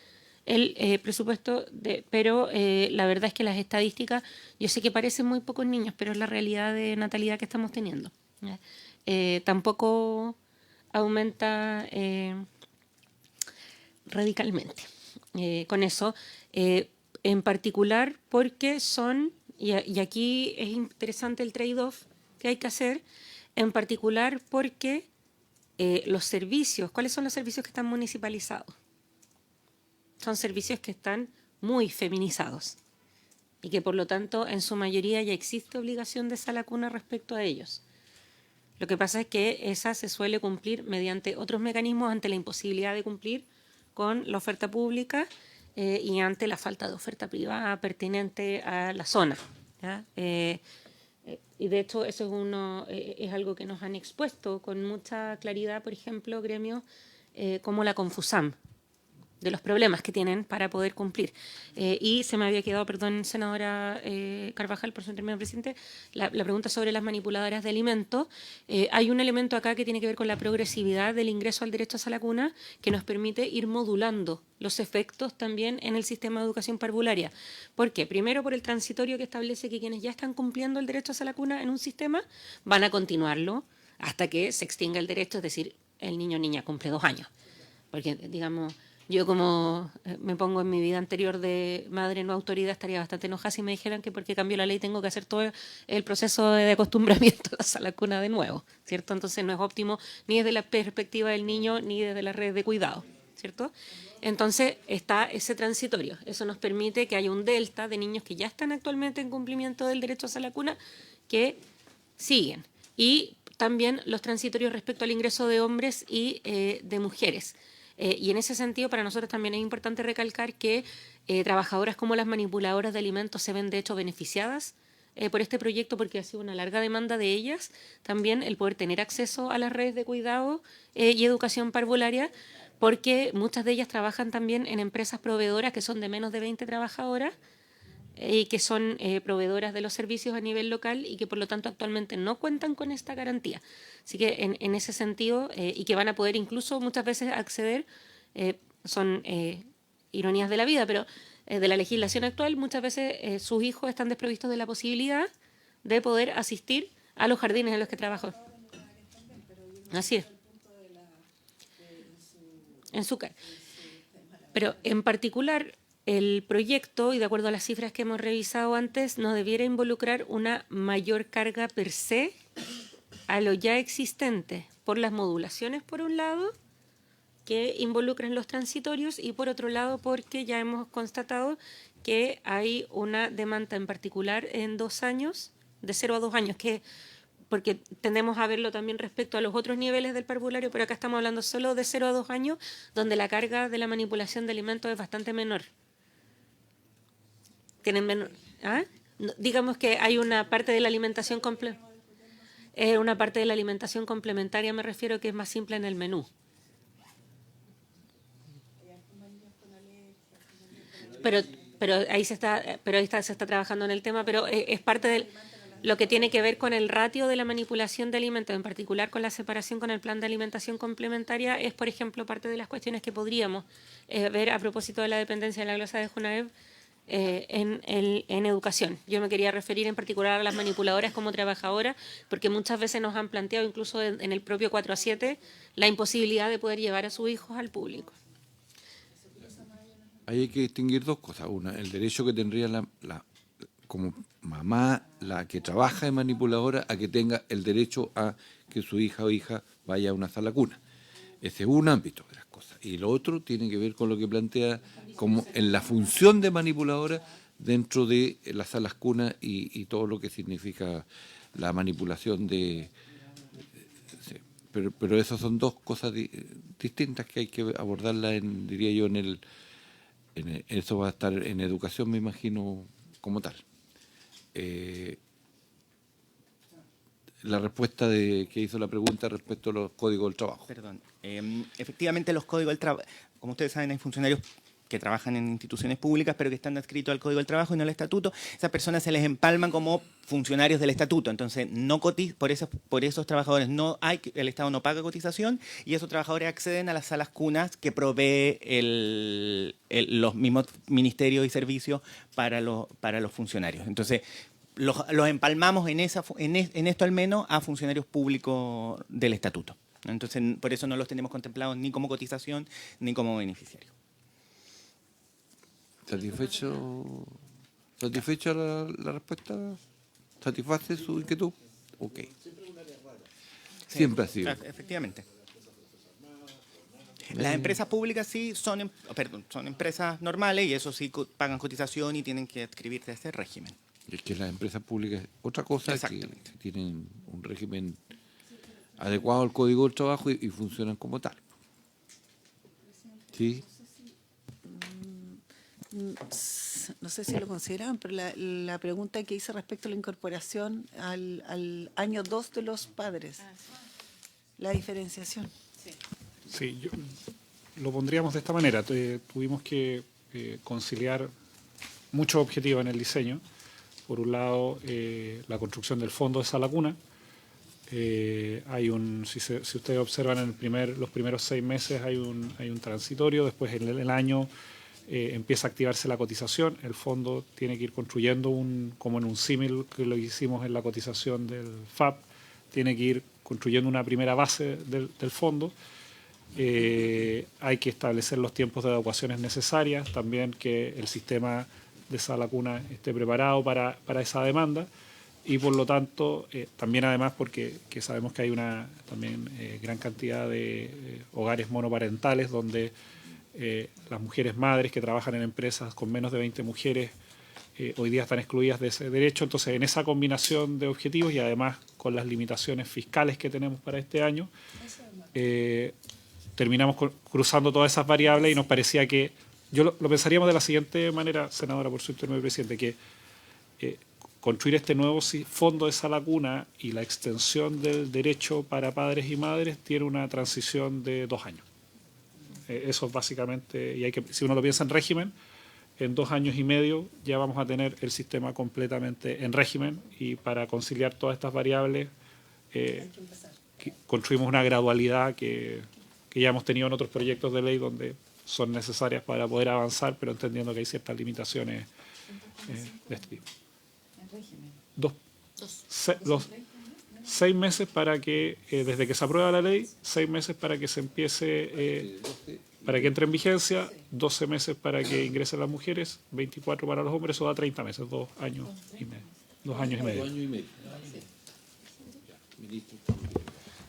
el presupuesto, pero la verdad es que las estadísticas, yo sé que parecen muy pocos niños, pero es la realidad de natalidad que estamos teniendo. Tampoco aumenta radicalmente. Con eso, en particular porque son, y aquí es interesante el trade-off que hay que hacer, en particular porque los servicios, ¿cuáles son los servicios que están municipalizados? Son servicios que están muy feminizados y que por lo tanto en su mayoría ya existe obligación de salacuna respecto a ellos. Lo que pasa es que esa se suele cumplir mediante otros mecanismos ante la imposibilidad de cumplir con la oferta pública y ante la falta de oferta privada pertinente a la zona. ¿Ya? Y de hecho eso es algo que nos han expuesto con mucha claridad, por ejemplo, gremios como la Confusam, de los problemas que tienen para poder cumplir. Y se me había quedado, perdón, senadora Carvajal, por su término, presidente, la pregunta sobre las manipuladoras de alimentos. Hay un elemento acá que tiene que ver con la progresividad del ingreso al derecho a salacuna que nos permite ir modulando los efectos también en el sistema de educación parvularia. ¿Por qué? Primero, por el transitorio que establece que quienes ya están cumpliendo el derecho a salacuna en un sistema van a continuarlo hasta que se extinga el derecho, es decir, el niño o niña cumple 2 años. Porque, digamos, yo como me pongo en mi vida anterior de madre no autoridad, estaría bastante enojada si me dijeran que porque cambió la ley tengo que hacer todo el proceso de acostumbramiento a la salacuna de nuevo, ¿cierto? Entonces no es óptimo ni desde la perspectiva del niño ni desde la red de cuidado, ¿cierto? Entonces está ese transitorio. Eso nos permite que haya un delta de niños que ya están actualmente en cumplimiento del derecho a salacuna que siguen. Y también los transitorios respecto al ingreso de hombres y de mujeres. Y en ese sentido, para nosotros también es importante recalcar que trabajadoras como las manipuladoras de alimentos se ven, de hecho, beneficiadas por este proyecto porque ha sido una larga demanda de ellas. También el poder tener acceso a las redes de cuidado y educación parvularia, porque muchas de ellas trabajan también en empresas proveedoras que son de menos de 20 trabajadoras y que son proveedoras de los servicios a nivel local y que por lo tanto actualmente no cuentan con esta garantía. Así que en ese sentido, y que van a poder incluso muchas veces acceder, son ironías de la vida, pero de la legislación actual, muchas veces sus hijos están desprovistos de la posibilidad de poder asistir a los jardines en los que trabajan. Así es. En su caso. Pero en particular, el proyecto, y de acuerdo a las cifras que hemos revisado antes, no debiera involucrar una mayor carga per se a lo ya existente, por las modulaciones por un lado, que involucran los transitorios, y por otro lado porque ya hemos constatado que hay una demanda en particular en 2 años, de 0 a 2 años, que porque tendemos a verlo también respecto a los otros niveles del parvulario, pero acá estamos hablando solo de 0 a 2 años, donde la carga de la manipulación de alimentos es bastante menor. Tienen menor, ¿ah? Digamos que hay una parte de la alimentación complementaria, me refiero, que es más simple en el menú. pero ahí se está trabajando en el tema, pero es parte de lo que tiene que ver con el ratio de la manipulación de alimentos, en particular con la separación con el plan de alimentación complementaria, es, por ejemplo, parte de las cuestiones que podríamos ver a propósito de la dependencia de la glosa de Junaev en educación. Yo me quería referir en particular a las manipuladoras como trabajadoras, porque muchas veces nos han planteado, incluso en el propio 4-7, la imposibilidad de poder llevar a sus hijos al público. Ahí hay que distinguir dos cosas. Una, el derecho que tendría como mamá, la que trabaja de manipuladora, a que tenga el derecho a que su hija o hija vaya a una sala cuna. Ese es un ámbito de las cosas. Y lo otro tiene que ver con lo que plantea como en la función de manipuladora dentro de las salas cunas y todo lo que significa la manipulación de... Sí. Pero esas son dos cosas distintas que hay que abordarlas, diría yo, eso va a estar en educación, me imagino, como tal. La respuesta que hizo la pregunta respecto a los códigos del trabajo. Perdón. Efectivamente, los códigos del trabajo, como ustedes saben, hay funcionarios que trabajan en instituciones públicas, pero que están adscritos al Código del Trabajo y no al Estatuto. Esas personas se les empalman como funcionarios del Estatuto. Entonces, por esos trabajadores el Estado no paga cotización y esos trabajadores acceden a las salas cunas que provee los mismos ministerios y servicios para los funcionarios. Entonces, los empalmamos en esto al menos a funcionarios públicos del Estatuto. Entonces, por eso no los tenemos contemplados ni como cotización ni como beneficiarios. ¿Satisfecha la respuesta? ¿Satisface su inquietud? Ok. Siempre ha sido. Efectivamente. Las empresas públicas sí son empresas normales y eso sí pagan cotización y tienen que adscribirse a ese régimen. Es que las empresas públicas es otra cosa, que tienen un régimen adecuado al Código del Trabajo y funcionan como tal. ¿Sí? No sé si lo consideran, pero la pregunta que hice respecto a la incorporación al año 2 de los padres, la diferenciación. Sí, lo pondríamos de esta manera. Tuvimos que conciliar muchos objetivos en el diseño. Por un lado, la construcción del fondo de sala cuna. Si ustedes observan, los primeros 6 meses hay un transitorio, después en el año empieza a activarse la cotización. El fondo tiene que ir construyendo como en un símil que lo hicimos en la cotización del FAP, tiene que ir construyendo una primera base del fondo. Hay que establecer los tiempos de adecuaciones necesarias, también que el sistema de sala cuna esté preparado para esa demanda y por lo tanto también además porque sabemos que hay una también gran cantidad de hogares monoparentales donde las mujeres madres que trabajan en empresas con menos de 20 mujeres hoy día están excluidas de ese derecho. Entonces, en esa combinación de objetivos y además con las limitaciones fiscales que tenemos para este año, terminamos cruzando todas esas variables y nos parecía que, yo lo pensaríamos de la siguiente manera, senadora, por su intermedio, presidente, que construir este nuevo fondo de sala cuna y la extensión del derecho para padres y madres tiene una transición de 2 años. Eso es básicamente, y si uno lo piensa en régimen, en 2 años y medio ya vamos a tener el sistema completamente en régimen y para conciliar todas estas variables construimos una gradualidad que ya hemos tenido en otros proyectos de ley donde son necesarias para poder avanzar, pero entendiendo que hay ciertas limitaciones de este tipo. Los 6 meses para que, desde que se aprueba la ley, 6 meses para que se empiece, para que entre en vigencia, 12 meses para que ingresen las mujeres, 24 para los hombres, eso da 30 meses, 2 años y medio. 2 años y medio.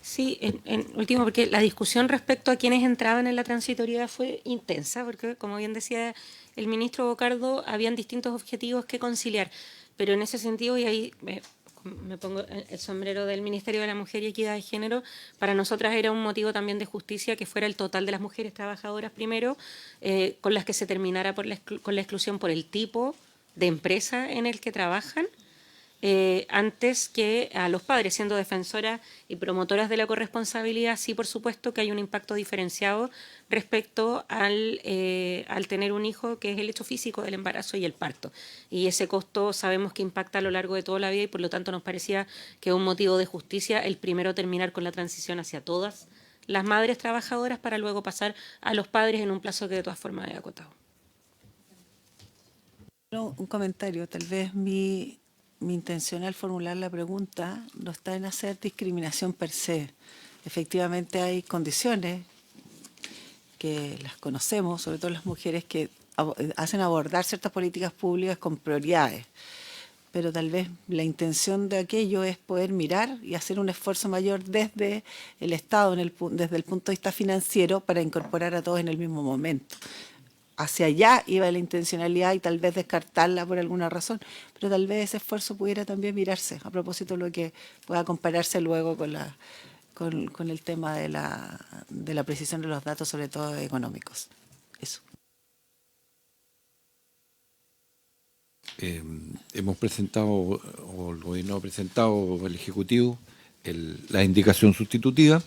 Sí, en último, porque la discusión respecto a quienes entraban en la transitoriedad fue intensa, porque como bien decía el ministro Bocardo, habían distintos objetivos que conciliar, pero en ese sentido, y ahí me pongo el sombrero del Ministerio de la Mujer y Equidad de Género, para nosotras era un motivo también de justicia que fuera el total de las mujeres trabajadoras primero, con las que se terminara con la exclusión por el tipo de empresa en el que trabajan, antes que a los padres, siendo defensoras y promotoras de la corresponsabilidad. Sí, por supuesto que hay un impacto diferenciado respecto al tener un hijo, que es el hecho físico del embarazo y el parto. Y ese costo sabemos que impacta a lo largo de toda la vida y por lo tanto nos parecía que es un motivo de justicia el primero terminar con la transición hacia todas las madres trabajadoras para luego pasar a los padres en un plazo que de todas formas he acotado. Un comentario, tal vez mi intención al formular la pregunta no está en hacer discriminación per se. Efectivamente hay condiciones que las conocemos, sobre todo las mujeres, que hacen abordar ciertas políticas públicas con prioridades. Pero tal vez la intención de aquello es poder mirar y hacer un esfuerzo mayor desde el Estado, desde el punto de vista financiero, para incorporar a todos en el mismo momento. Hacia allá iba la intencionalidad y tal vez descartarla por alguna razón, pero tal vez ese esfuerzo pudiera también mirarse, a propósito de lo que pueda compararse luego con el tema de la precisión de los datos, sobre todo económicos. Eso. Hemos presentado, o el gobierno ha presentado, el Ejecutivo, la indicación sustitutiva,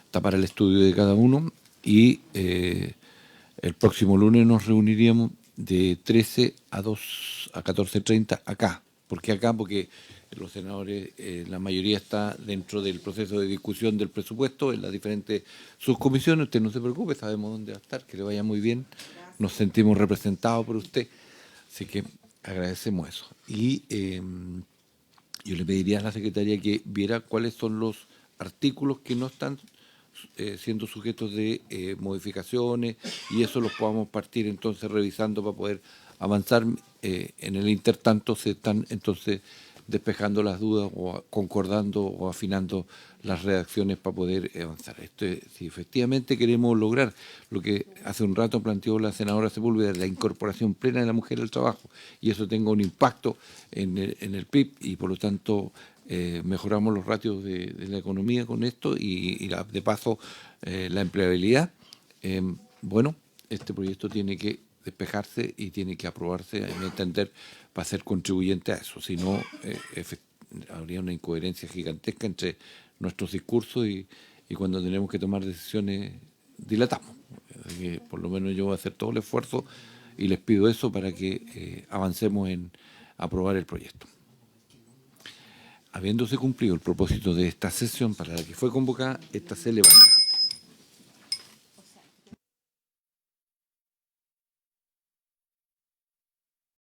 está para el estudio de cada uno, y el próximo lunes nos reuniríamos de 13 a 14:30 acá. ¿Por qué acá? Porque los senadores, la mayoría está dentro del proceso de discusión del presupuesto en las diferentes subcomisiones. Usted no se preocupe, sabemos dónde va a estar, que le vaya muy bien. Nos sentimos representados por usted. Así que agradecemos eso. Y yo le pediría a la secretaria que viera cuáles son los artículos que no están siendo sujetos de modificaciones, y eso los podamos partir entonces revisando para poder avanzar. En el intertanto se están entonces despejando las dudas o concordando o afinando las redacciones para poder avanzar. Si efectivamente queremos lograr lo que hace un rato planteó la senadora Sepúlveda, la incorporación plena de la mujer al trabajo, y eso tenga un impacto en el PIB y por lo tanto mejoramos los ratios de la economía con esto y de paso la empleabilidad, bueno, este proyecto tiene que despejarse y tiene que aprobarse, a mi entender, para ser contribuyente a eso. Si no, habría una incoherencia gigantesca entre nuestros discursos y cuando tenemos que tomar decisiones dilatamos. Así que por lo menos yo voy a hacer todo el esfuerzo y les pido eso para que avancemos en aprobar el proyecto. Habiéndose cumplido el propósito de esta sesión para la que fue convocada, esta se levanta.